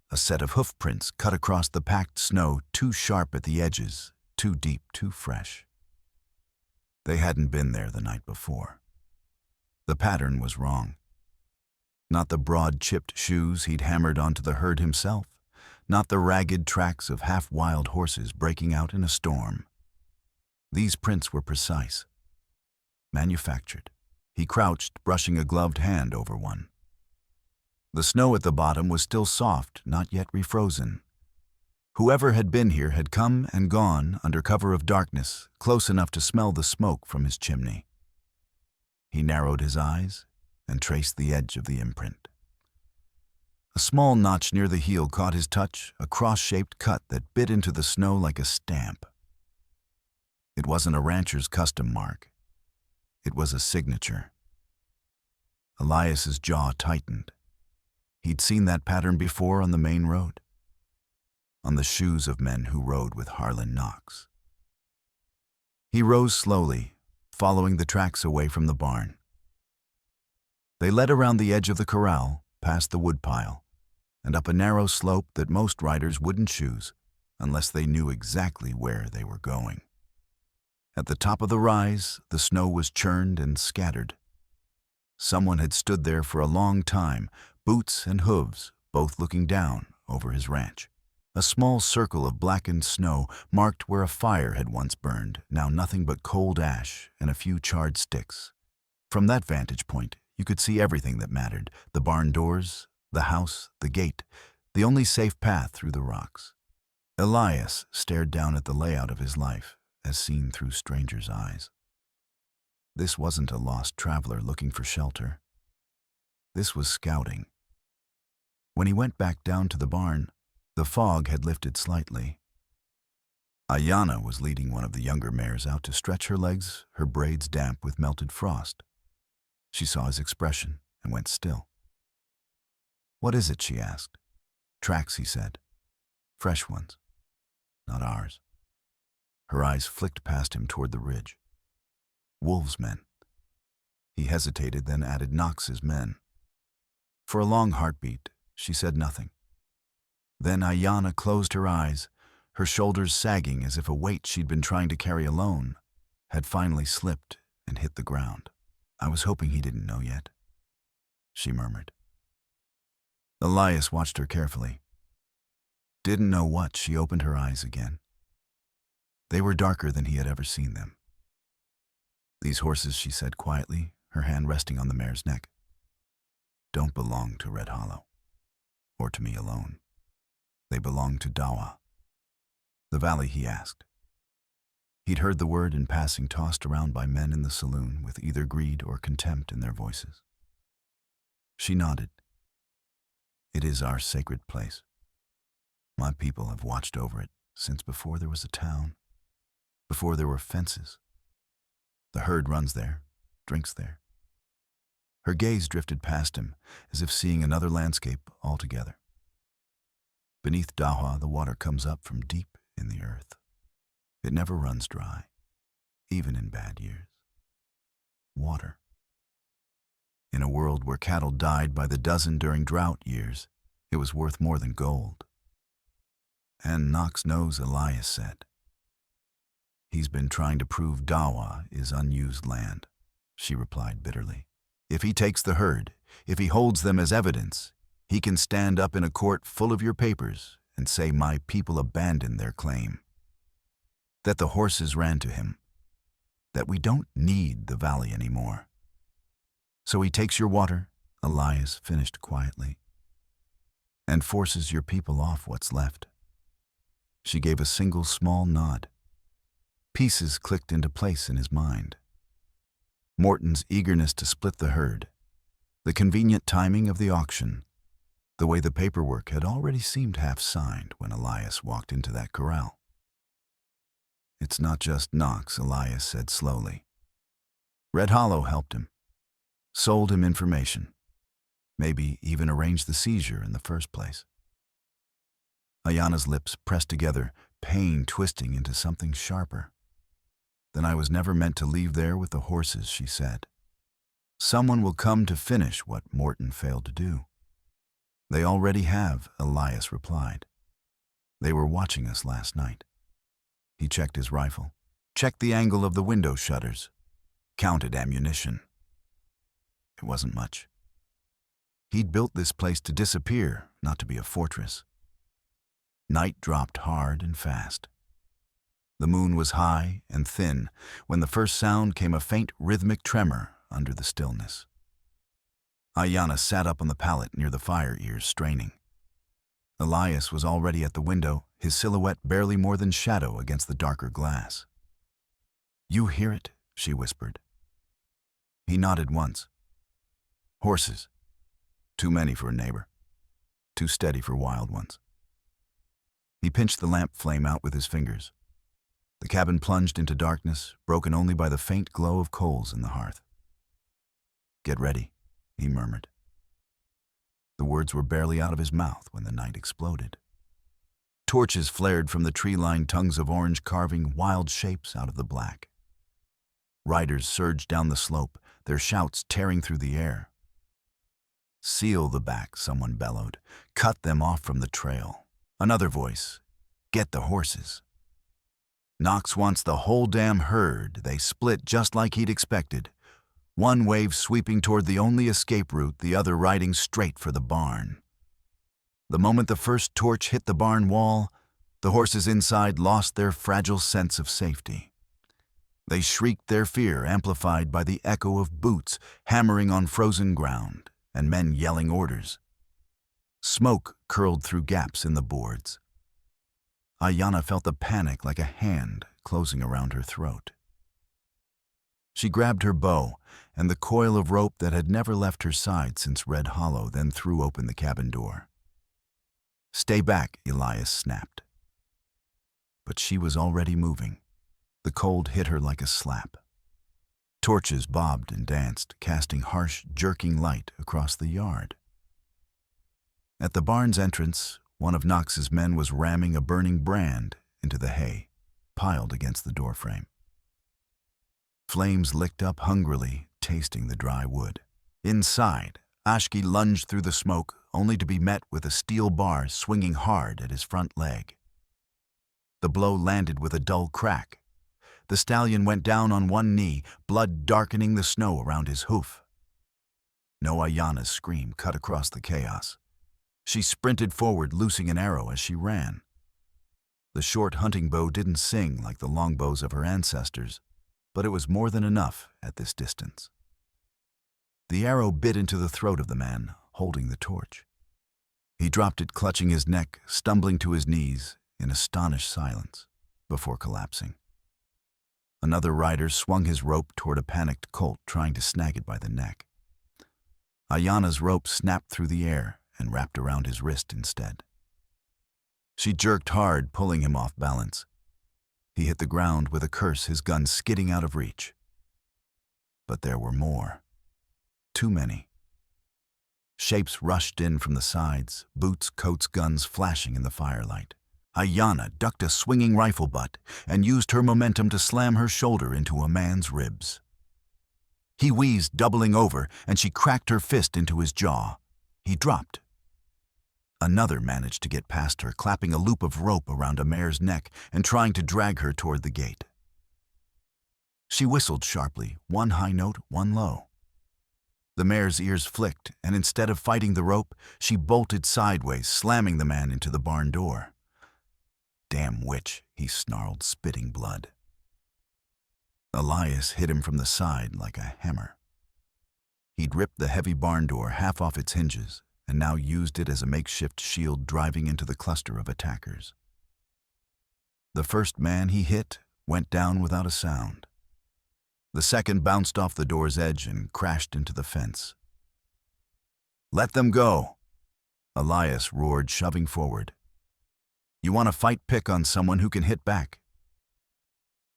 Speaker 1: a set of hoof prints cut across the packed snow, too sharp at the edges, too deep, too fresh. They hadn't been there the night before. The pattern was wrong. Not the broad, chipped shoes he'd hammered onto the herd himself, not the ragged tracks of half-wild horses breaking out in a storm. These prints were precise, manufactured. He crouched, brushing a gloved hand over one. The snow at the bottom was still soft, not yet refrozen. Whoever had been here had come and gone under cover of darkness, close enough to smell the smoke from his chimney. He narrowed his eyes and traced the edge of the imprint. A small notch near the heel caught his touch, a cross-shaped cut that bit into the snow like a stamp. It wasn't a rancher's custom mark. It was a signature. Elias's jaw tightened. He'd seen that pattern before on the main road, on the shoes of men who rode with Harlan Knox. He rose slowly, following the tracks away from the barn. They led around the edge of the corral, past the woodpile, and up a narrow slope that most riders wouldn't choose unless they knew exactly where they were going. At the top of the rise, the snow was churned and scattered. Someone had stood there for a long time, boots and hooves both looking down over his ranch. A small circle of blackened snow marked where a fire had once burned, now nothing but cold ash and a few charred sticks. From that vantage point, you could see everything that mattered: the barn doors, the house, the gate, the only safe path through the rocks. Elias stared down at the layout of his life, as seen through strangers' eyes. This wasn't a lost traveler looking for shelter. This was scouting. When he went back down to the barn, the fog had lifted slightly. Ayana was leading one of the younger mares out to stretch her legs, her braids damp with melted frost. She saw his expression and went still. "What is it?" she asked. "Tracks," he said. "Fresh ones. Not ours." Her eyes flicked past him toward the ridge. "Wolves' men." He hesitated, then added, "Knox's men." For a long heartbeat, she said nothing. Then Ayana closed her eyes, her shoulders sagging as if a weight she'd been trying to carry alone had finally slipped and hit the ground. "I was hoping he didn't know yet," she murmured. Elias watched her carefully. "Didn't know what?" She opened her eyes again. They were darker than he had ever seen them. "These horses," she said quietly, her hand resting on the mare's neck, "don't belong to Red Hollow, or to me alone. They belong to Dawa." "The valley?" he asked. He'd heard the word in passing tossed around by men in the saloon with either greed or contempt in their voices. She nodded. "It is our sacred place. My people have watched over it since before there was a town, before there were fences. The herd runs there, drinks there." Her gaze drifted past him, as if seeing another landscape altogether. "Beneath Dawa, the water comes up from deep in the earth. It never runs dry, even in bad years. Water. In a world where cattle died by the dozen during drought years, it was worth more than gold." "And Knox knows," Elias said. "He's been trying to prove Dawa is unused land," she replied bitterly. "If he takes the herd, if he holds them as evidence, he can stand up in a court full of your papers and say my people abandoned their claim, that the horses ran to him, that we don't need the valley anymore. So he takes your water," Elias finished quietly, "and forces your people off what's left." She gave a single small nod. Pieces clicked into place in his mind. Morton's eagerness to split the herd, the convenient timing of the auction, the way the paperwork had already seemed half signed when Elias walked into that corral. "It's not just Knox," Elias said slowly. "Red Hollow helped him, sold him information, maybe even arranged the seizure in the first place." Ayana's lips pressed together, pain twisting into something sharper. "Then I was never meant to leave there with the horses," she said. "Someone will come to finish what Morton failed to do." "They already have," Elias replied. "They were watching us last night." He checked his rifle, checked the angle of the window shutters, counted ammunition. It wasn't much. He'd built this place to disappear, not to be a fortress. Night dropped hard and fast. The moon was high and thin. When the first sound came, a faint rhythmic tremor under the stillness. Ayana sat up on the pallet near the fire, ears straining. Elias was already at the window, his silhouette barely more than shadow against the darker glass. "You hear it?" she whispered. He nodded once. "Horses. Too many for a neighbor. Too steady for wild ones." He pinched the lamp flame out with his fingers. The cabin plunged into darkness, broken only by the faint glow of coals in the hearth. "Get ready," he murmured. The words were barely out of his mouth when the night exploded. Torches flared from the tree-lined tongues of orange, carving wild shapes out of the black. Riders surged down the slope, their shouts tearing through the air. "Seal the back," someone bellowed. "Cut them off from the trail." Another voice. "Get the horses." "Knox wants the whole damn herd." They split just like he'd expected. One wave sweeping toward the only escape route, the other riding straight for the barn. The moment the first torch hit the barn wall, the horses inside lost their fragile sense of safety. They shrieked their fear, amplified by the echo of boots hammering on frozen ground and men yelling orders. Smoke curled through gaps in the boards. Ayana felt the panic like a hand closing around her throat. She grabbed her bow and the coil of rope that had never left her side since Red Hollow, then threw open the cabin door. "Stay back," Elias snapped. but she was already moving. The cold hit her like a slap. Torches bobbed and danced, casting harsh, jerking light across the yard. At the barn's entrance, one of Knox's men was ramming a burning brand into the hay, piled against the doorframe. Flames licked up hungrily, tasting the dry wood. Inside, Ashki lunged through the smoke, only to be met with a steel bar swinging hard at his front leg. The blow landed with a dull crack. The stallion went down on one knee, blood darkening the snow around his hoof. No Ayana's scream cut across the chaos. She sprinted forward, loosing an arrow as she ran. The short hunting bow didn't sing like the longbows of her ancestors, but it was more than enough at this distance. The arrow bit into the throat of the man, holding the torch. He dropped it, clutching his neck, stumbling to his knees in astonished silence, before collapsing. Another rider swung his rope toward a panicked colt trying to snag it by the neck. Ayana's rope snapped through the air and wrapped around his wrist instead. She jerked hard, pulling him off balance. He hit the ground with a curse, his gun skidding out of reach. But there were more. Too many. Shapes rushed in from the sides, boots, coats, guns flashing in the firelight. Ayana ducked a swinging rifle butt and used her momentum to slam her shoulder into a man's ribs. He wheezed, doubling over, and she cracked her fist into his jaw. He dropped. Another managed to get past her, clapping a loop of rope around a mare's neck and trying to drag her toward the gate. She whistled sharply, one high note, one low. The mare's ears flicked, and instead of fighting the rope, she bolted sideways, slamming the man into the barn door. "Damn witch," he snarled, spitting blood. Elias hit him from the side like a hammer. He'd ripped the heavy barn door half off its hinges and now used it as a makeshift shield, driving into the cluster of attackers. The first man he hit went down without a sound. The second bounced off the door's edge and crashed into the fence. "Let them go," Elias roared, shoving forward. "You want to fight, pick on someone who can hit back."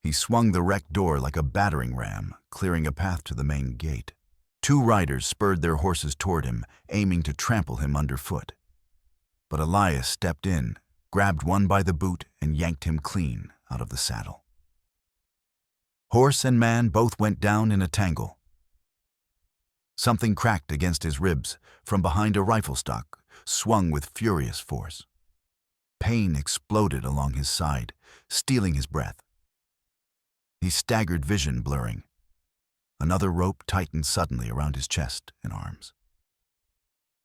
Speaker 1: He swung the wrecked door like a battering ram, clearing a path to the main gate. Two riders spurred their horses toward him, aiming to trample him underfoot. But Elias stepped in, grabbed one by the boot, and yanked him clean out of the saddle. Horse and man both went down in a tangle. Something cracked against his ribs from behind a rifle stock, swung with furious force. Pain exploded along his side, stealing his breath. He staggered, vision blurring. Another rope tightened suddenly around his chest and arms.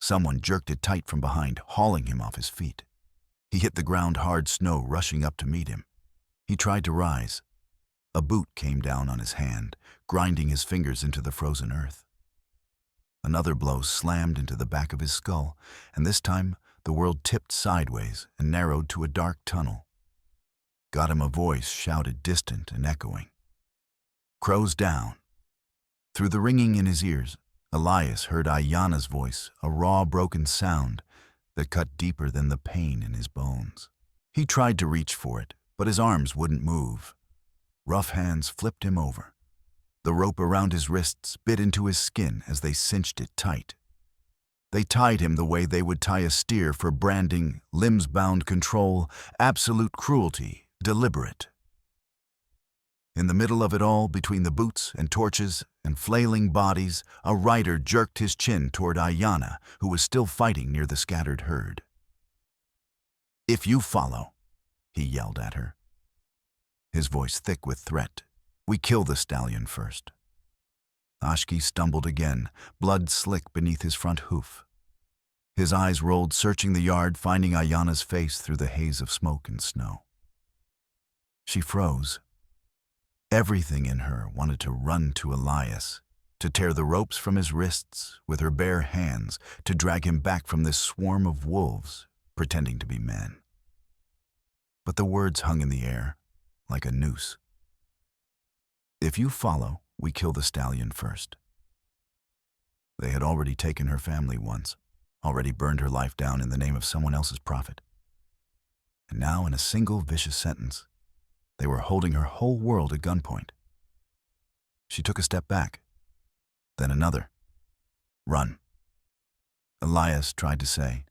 Speaker 1: Someone jerked it tight from behind, hauling him off his feet. He hit the ground, hard snow rushing up to meet him. He tried to rise. A boot came down on his hand, grinding his fingers into the frozen earth. Another blow slammed into the back of his skull, and this time the world tipped sideways and narrowed to a dark tunnel. Got him, a voice shouted, distant and echoing. "Crows down." Through the ringing in his ears, Elias heard Ayana's voice, a raw, broken sound that cut deeper than the pain in his bones. He tried to reach for it, but his arms wouldn't move. Rough hands flipped him over. The rope around his wrists bit into his skin as they cinched it tight. They tied him the way they would tie a steer, for branding, limbs-bound control, absolute cruelty, deliberate. In the middle of it all, between the boots and torches and flailing bodies, a rider jerked his chin toward Ayana, who was still fighting near the scattered herd. "If you follow," he yelled at her. His voice thick with threat, "we kill the stallion first." Ashki stumbled again, blood slick beneath his front hoof. His eyes rolled, searching the yard, finding Ayana's face through the haze of smoke and snow. She froze. Everything in her wanted to run to Elias, to tear the ropes from his wrists with her bare hands, to drag him back from this swarm of wolves pretending to be men. But the words hung in the air, like a noose. "If you follow, we kill the stallion first." They had already taken her family once, already burned her life down in the name of someone else's profit. And now, in a single vicious sentence, They were holding her whole world at gunpoint. She took a step back, then another. "Run," Elias tried to say,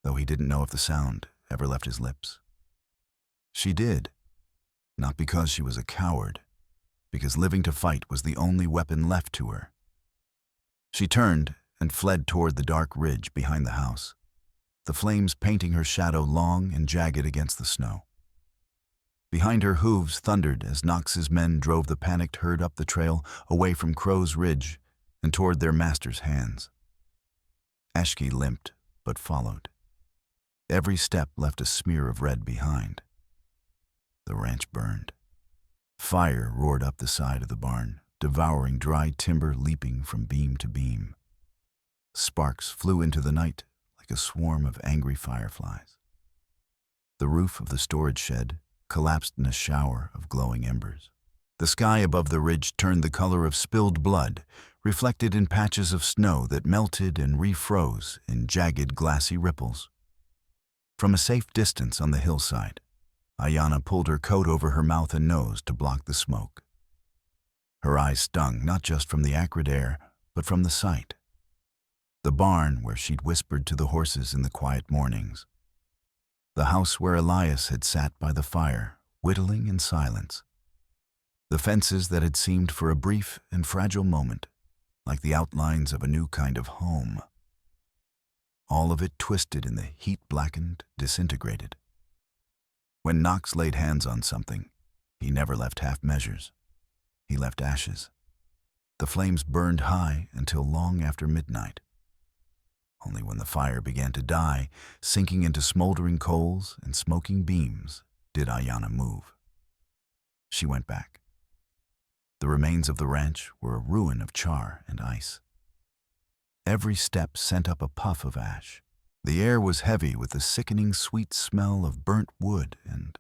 Speaker 1: though he didn't know if the sound ever left his lips. She did, not because she was a coward, because living to fight was the only weapon left to her. She turned and fled toward the dark ridge behind the house, the flames painting her shadow long and jagged against the snow. Behind her, hooves thundered as Knox's men drove the panicked herd up the trail away from Crow's Ridge and toward their master's hands. Eshke limped, but followed. Every step left a smear of red behind. The ranch burned. Fire roared up the side of the barn, devouring dry timber leaping from beam to beam. Sparks flew into the night like a swarm of angry fireflies. The roof of the storage shed collapsed in a shower of glowing embers. The sky above the ridge turned the color of spilled blood, reflected in patches of snow that melted and refroze in jagged, glassy ripples. From a safe distance on the hillside, Ayanna pulled her coat over her mouth and nose to block the smoke. Her eyes stung, not just from the acrid air, but from the sight. The barn where she'd whispered to the horses in the quiet mornings. The house where Elias had sat by the fire, whittling in silence. The fences that had seemed for a brief and fragile moment like the outlines of a new kind of home. All of it twisted in the heat-blackened, disintegrated. When Knox laid hands on something, he never left half measures. He left ashes. The flames burned high until long after midnight. Only when the fire began to die, sinking into smoldering coals and smoking beams, did Ayanna move. She went back. The remains of the ranch were a ruin of char and ice. Every step sent up a puff of ash. The air was heavy with the sickening sweet smell of burnt wood and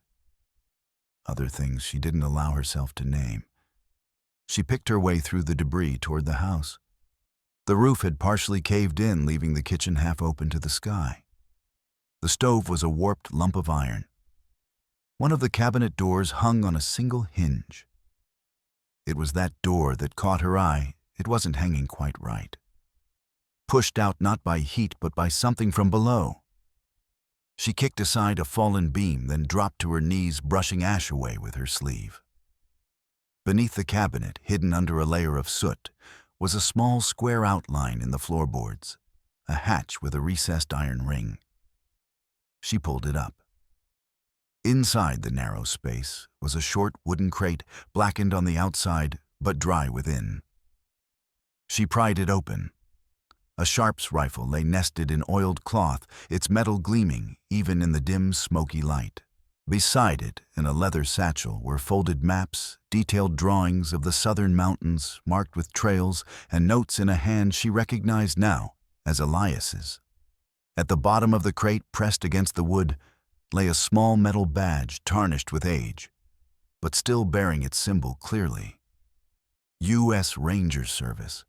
Speaker 1: other things she didn't allow herself to name. She picked her way through the debris toward the house. The roof had partially caved in, leaving the kitchen half open to the sky. The stove was a warped lump of iron. One of the cabinet doors hung on a single hinge. It was that door that caught her eye. It wasn't hanging quite right. Pushed out not by heat but by something from below. She kicked aside a fallen beam, then dropped to her knees, brushing ash away with her sleeve. Beneath the cabinet, hidden under a layer of soot, was a small square outline in the floorboards, a hatch with a recessed iron ring. She pulled it up. Inside the narrow space was a short wooden crate, blackened on the outside but dry within. She pried it open. A Sharps rifle lay nested in oiled cloth, its metal gleaming even in the dim, smoky light. Beside it, in a leather satchel, were folded maps, detailed drawings of the southern mountains marked with trails, and notes in a hand she recognized now as Elias's. At the bottom of the crate, pressed against the wood, lay a small metal badge tarnished with age, but still bearing its symbol clearly. U.S. Ranger Service.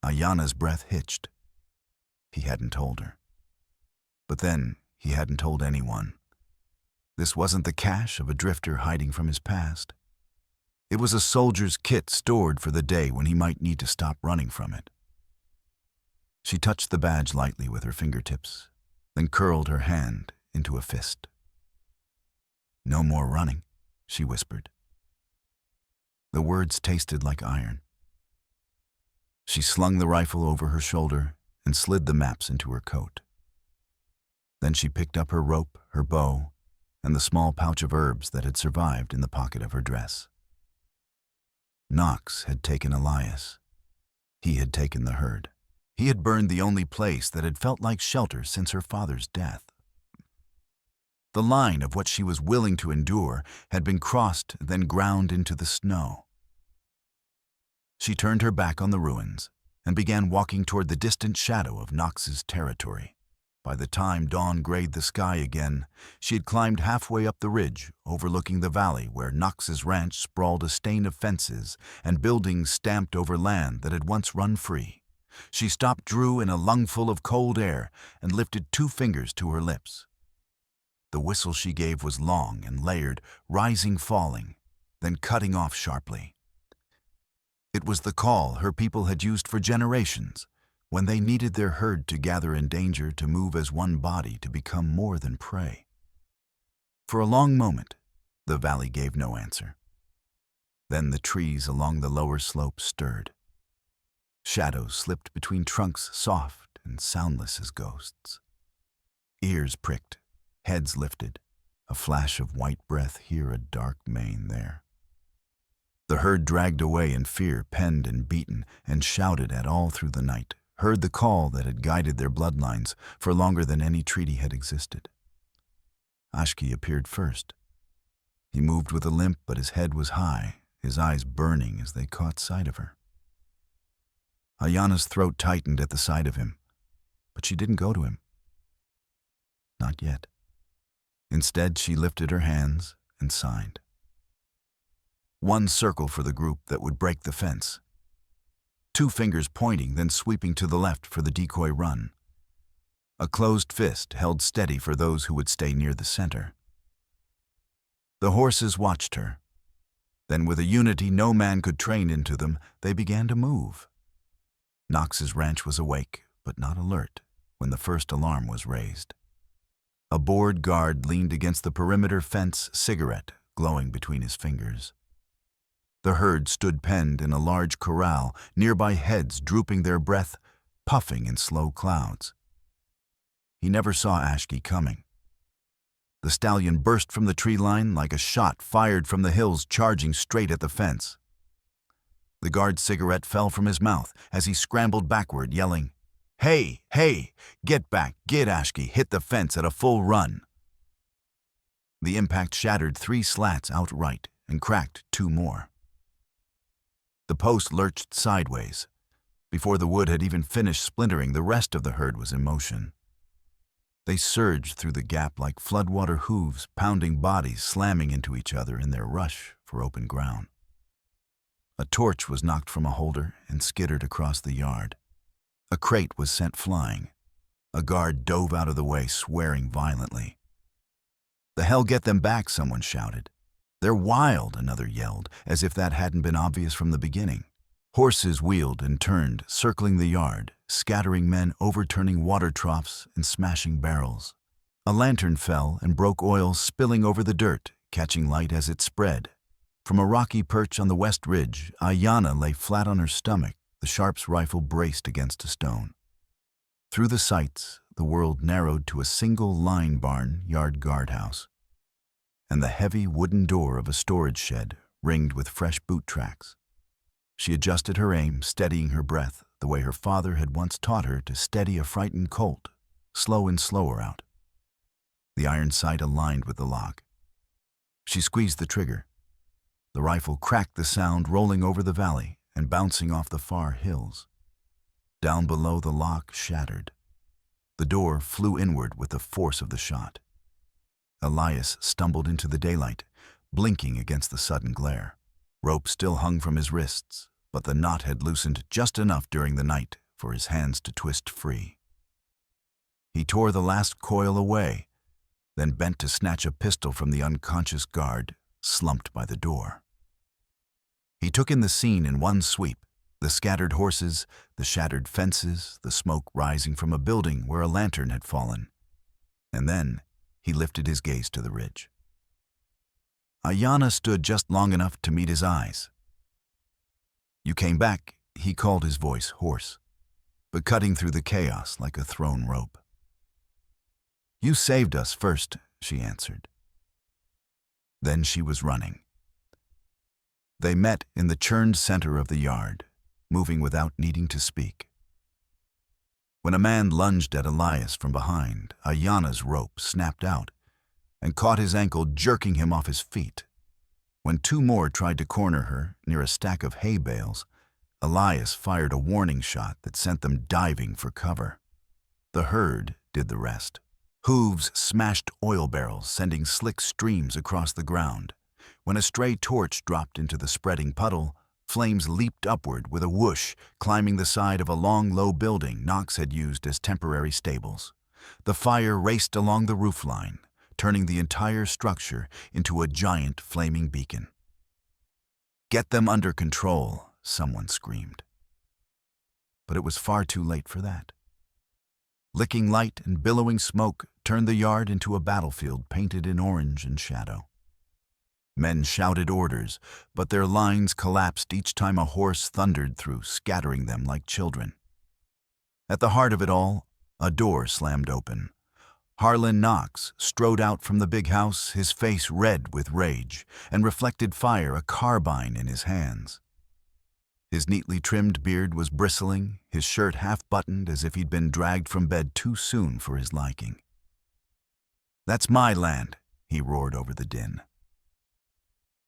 Speaker 1: Ayanna's breath hitched. He hadn't told her. But then, he hadn't told anyone. This wasn't the cache of a drifter hiding from his past. It was a soldier's kit stored for the day when he might need to stop running from it. She touched the badge lightly with her fingertips, then curled her hand into a fist. "No more running," she whispered. The words tasted like iron. She slung the rifle over her shoulder and slid the maps into her coat. Then she picked up her rope, her bow, and the small pouch of herbs that had survived in the pocket of her dress. Knox had taken Elias. He had taken the herd. He had burned the only place that had felt like shelter since her father's death. The line of what she was willing to endure had been crossed, then ground into the snow. She turned her back on the ruins and began walking toward the distant shadow of Knox's territory. By the time dawn grayed the sky again, she had climbed halfway up the ridge, overlooking the valley where Knox's ranch sprawled a stain of fences and buildings stamped over land that had once run free. She stopped Drew in a lungful of cold air and lifted 2 fingers to her lips. The whistle she gave was long and layered, rising, falling, then cutting off sharply. It was the call her people had used for generations, when they needed their herd to gather in danger, to move as one body, to become more than prey. For a long moment, the valley gave no answer. Then the trees along the lower slope stirred. Shadows slipped between trunks, soft and soundless as ghosts. Ears pricked, heads lifted, a flash of white breath here, a dark mane there. The herd dragged away in fear, penned and beaten, and shouted at all through the night, heard the call that had guided their bloodlines for longer than any treaty had existed. Ashki appeared first. He moved with a limp, but his head was high, his eyes burning as they caught sight of her. Ayana's throat tightened at the sight of him, but she didn't go to him. Not yet. Instead, she lifted her hands and signed. One circle for the group that would break the fence. 2 fingers pointing, then sweeping to the left for the decoy run. A closed fist held steady for those who would stay near the center. The horses watched her. Then, with a unity no man could train into them, they began to move. Knox's ranch was awake, but not alert, when the first alarm was raised. A board guard leaned against the perimeter fence, cigarette glowing between his fingers. The herd stood penned in a large corral, nearby heads drooping their breath, puffing in slow clouds. He never saw Ashki coming. The stallion burst from the tree line like a shot fired from the hills, charging straight at the fence. The guard's cigarette fell from his mouth as he scrambled backward, yelling, "Hey, hey, get back, get Ashki, hit the fence at a full run." The impact shattered 3 slats outright and cracked 2 more. The post lurched sideways. Before the wood had even finished splintering, the rest of the herd was in motion. They surged through the gap like floodwater hooves, pounding bodies, slamming into each other in their rush for open ground. A torch was knocked from a holder and skittered across the yard. A crate was sent flying. A guard dove out of the way, swearing violently. "The hell get them back," someone shouted. "They're wild," another yelled, as if that hadn't been obvious from the beginning. Horses wheeled and turned, circling the yard, scattering men, overturning water troughs and smashing barrels. A lantern fell and broke oil, spilling over the dirt, catching light as it spread. From a rocky perch on the west ridge, Ayana lay flat on her stomach, the Sharp's rifle braced against a stone. Through the sights, the world narrowed to a single line barn yard guardhouse, and the heavy wooden door of a storage shed ringed with fresh boot tracks. She adjusted her aim, steadying her breath, the way her father had once taught her to steady a frightened colt, slow and slower out. The iron sight aligned with the lock. She squeezed the trigger. The rifle cracked, the sound rolling over the valley and bouncing off the far hills. Down below, the lock shattered. The door flew inward with the force of the shot. Elias stumbled into the daylight, blinking against the sudden glare. Rope still hung from his wrists, but the knot had loosened just enough during the night for his hands to twist free. He tore the last coil away, then bent to snatch a pistol from the unconscious guard, slumped by the door. He took in the scene in one sweep, the scattered horses, the shattered fences, the smoke rising from a building where a lantern had fallen. And then he lifted his gaze to the ridge. Ayana stood just long enough to meet his eyes. "You came back," he called, his voice hoarse, but cutting through the chaos like a thrown rope. "You saved us first," she answered. Then she was running. They met in the churned center of the yard, moving without needing to speak. When a man lunged at Elias from behind, Ayana's rope snapped out and caught his ankle, jerking him off his feet. When 2 more tried to corner her near a stack of hay bales, Elias fired a warning shot that sent them diving for cover. The herd did the rest. Hooves smashed oil barrels, sending slick streams across the ground. When a stray torch dropped into the spreading puddle, flames leaped upward with a whoosh, climbing the side of a long, low building Knox had used as temporary stables. The fire raced along the roofline, turning the entire structure into a giant flaming beacon. "Get them under control," someone screamed. But it was far too late for that. Licking light and billowing smoke turned the yard into a battlefield painted in orange and shadow. Men shouted orders, but their lines collapsed each time a horse thundered through, scattering them like children. At the heart of it all, a door slammed open. Harlan Knox strode out from the big house, his face red with rage, and reflected fire, a carbine in his hands. His neatly trimmed beard was bristling, his shirt half-buttoned as if he'd been dragged from bed too soon for his liking. "That's my land," he roared over the din.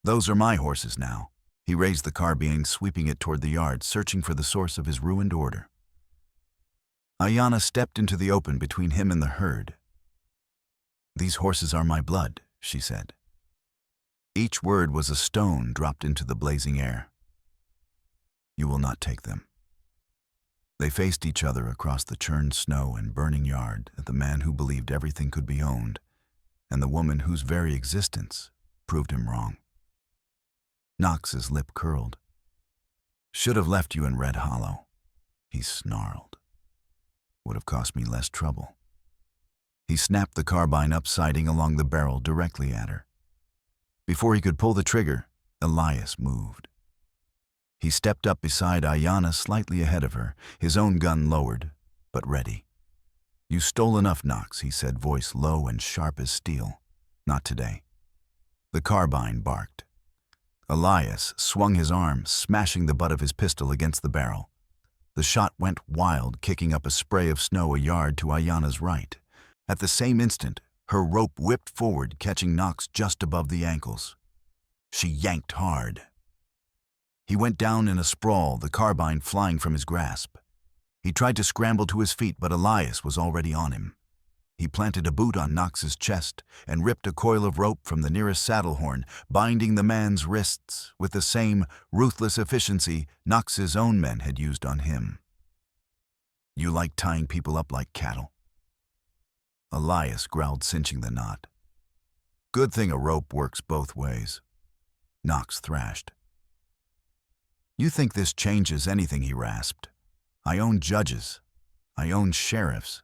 Speaker 1: "Those are my horses now." He raised the carbine, sweeping it toward the yard, searching for the source of his ruined order. Ayanna stepped into the open between him and the herd. "These horses are my blood," she said. Each word was a stone dropped into the blazing air. "You will not take them." They faced each other across the churned snow and burning yard at the man who believed everything could be owned, and the woman whose very existence proved him wrong. Knox's lip curled. "Should have left you in Red Hollow," he snarled. "Would have cost me less trouble." He snapped the carbine up, sighting along the barrel directly at her. Before he could pull the trigger, Elias moved. He stepped up beside Ayanna, slightly ahead of her, his own gun lowered, but ready. "You stole enough, Knox," he said, voice low and sharp as steel. "Not today." The carbine barked. Elias swung his arm, smashing the butt of his pistol against the barrel. The shot went wild, kicking up a spray of snow a yard to Ayanna's right. At the same instant, her rope whipped forward, catching Knox just above the ankles. She yanked hard. He went down in a sprawl, the carbine flying from his grasp. He tried to scramble to his feet, but Elias was already on him. He planted a boot on Knox's chest and ripped a coil of rope from the nearest saddle horn, binding the man's wrists with the same ruthless efficiency Knox's own men had used on him. "You like tying people up like cattle?" Elias growled, cinching the knot. "Good thing a rope works both ways." Knox thrashed. "You think this changes anything?" he rasped. "I own judges. I own sheriffs.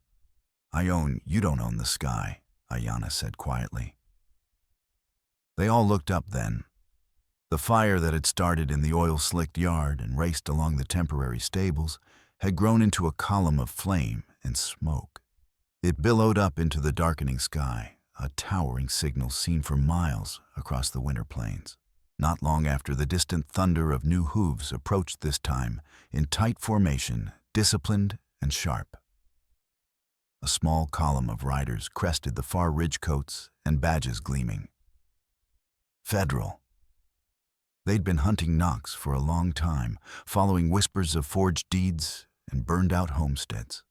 Speaker 1: You don't own the sky," Ayanna said quietly. They all looked up then. The fire that had started in the oil-slicked yard and raced along the temporary stables had grown into a column of flame and smoke. It billowed up into the darkening sky, a towering signal seen for miles across the winter plains. Not long after, the distant thunder of new hooves approached, this time in tight formation, disciplined and sharp. A small column of riders crested the far ridgecoats and badges gleaming. Federal. They'd been hunting Knox for a long time, following whispers of forged deeds and burned-out homesteads.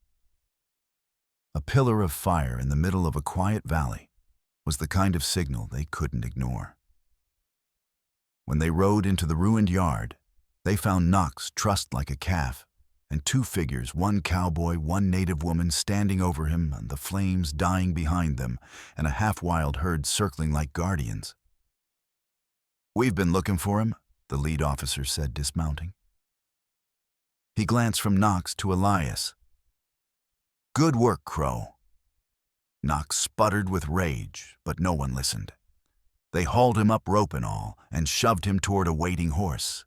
Speaker 1: A pillar of fire in the middle of a quiet valley was the kind of signal they couldn't ignore. When they rode into the ruined yard, they found Knox trussed like a calf, and two figures, one cowboy, one native woman, standing over him, and the flames dying behind them, and a half-wild herd circling like guardians. "We've been looking for him," the lead officer said, dismounting. He glanced from Knox to Elias. "Good work, Crow." Knox sputtered with rage, but no one listened. They hauled him up, rope and all, and shoved him toward a waiting horse.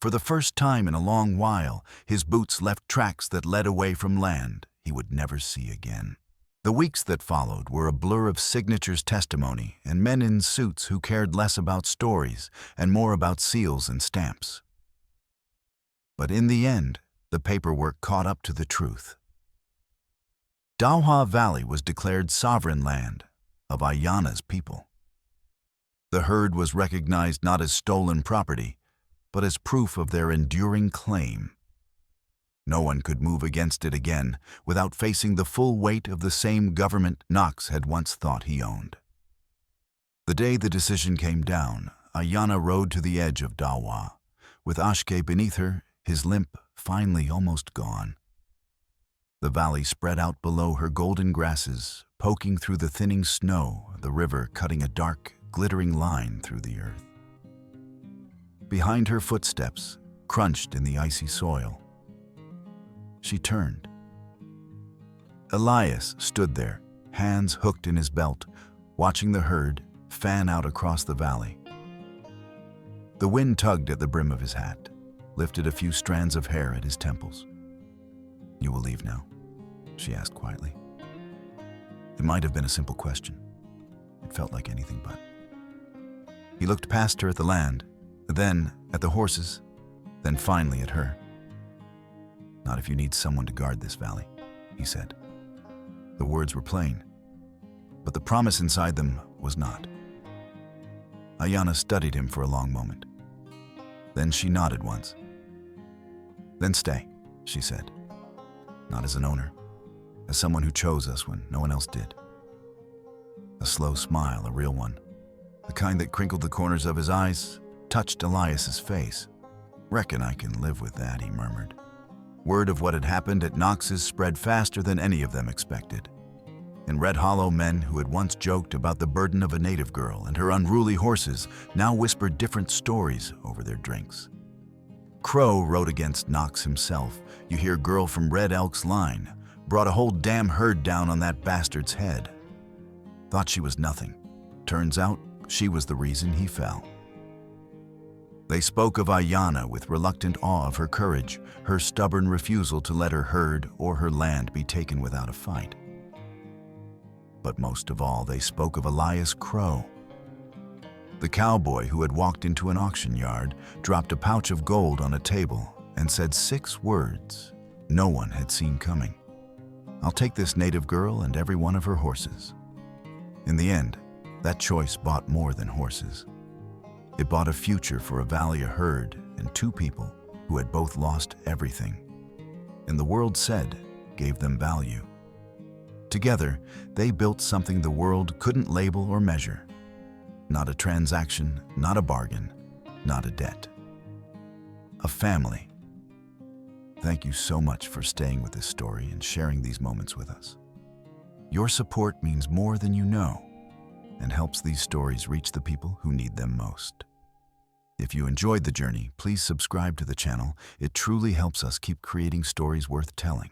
Speaker 1: For the first time in a long while, his boots left tracks that led away from land he would never see again. The weeks that followed were a blur of signatures, testimony, and men in suits who cared less about stories and more about seals and stamps. But in the end, the paperwork caught up to the truth. Dawha Valley was declared sovereign land of Ayanna's people. The herd was recognized not as stolen property, but as proof of their enduring claim. No one could move against it again without facing the full weight of the same government Knox had once thought he owned. The day the decision came down, Ayanna rode to the edge of Dawha, with Ashke beneath her, his limp finally almost gone. The valley spread out below her, golden grasses, poking through the thinning snow, the river cutting a dark, glittering line through the earth. Behind her footsteps, crunched in the icy soil. She turned. Elias stood there, hands hooked in his belt, watching the herd fan out across the valley. The wind tugged at the brim of his hat, lifted a few strands of hair at his temples. "You will leave now?" she asked quietly. It might have been a simple question. It felt like anything but. He looked past her at the land, then at the horses, then finally at her. "Not if you need someone to guard this valley," he said. The words were plain, but the promise inside them was not. Ayanna studied him for a long moment. Then she nodded once. "Then stay," she said. "Not as an owner, as someone who chose us when no one else did." A slow smile, a real one, the kind that crinkled the corners of his eyes, touched Elias's face. "Reckon I can live with that," he murmured. Word of what had happened at Knox's spread faster than any of them expected. In Red Hollow, men who had once joked about the burden of a native girl and her unruly horses now whispered different stories over their drinks. Crow rode against Knox himself. "You hear girl from Red Elk's line. Brought a whole damn herd down on that bastard's head. Thought she was nothing. Turns out she was the reason he fell." They spoke of Ayanna with reluctant awe of her courage, her stubborn refusal to let her herd or her land be taken without a fight. But most of all, they spoke of Elias Crow, the cowboy who had walked into an auction yard, dropped a pouch of gold on a table, and said 6 words no one had seen coming. "I'll take this native girl and every one of her horses." In the end, that choice bought more than horses. It bought a future for a valley, a herd, and 2 people who had both lost everything, and the world said gave them value. Together, they built something the world couldn't label or measure. Not a transaction, not a bargain, not a debt. A family. Thank you so much for staying with this story and sharing these moments with us. Your support means more than you know and helps these stories reach the people who need them most. If you enjoyed the journey, please subscribe to the channel. It truly helps us keep creating stories worth telling.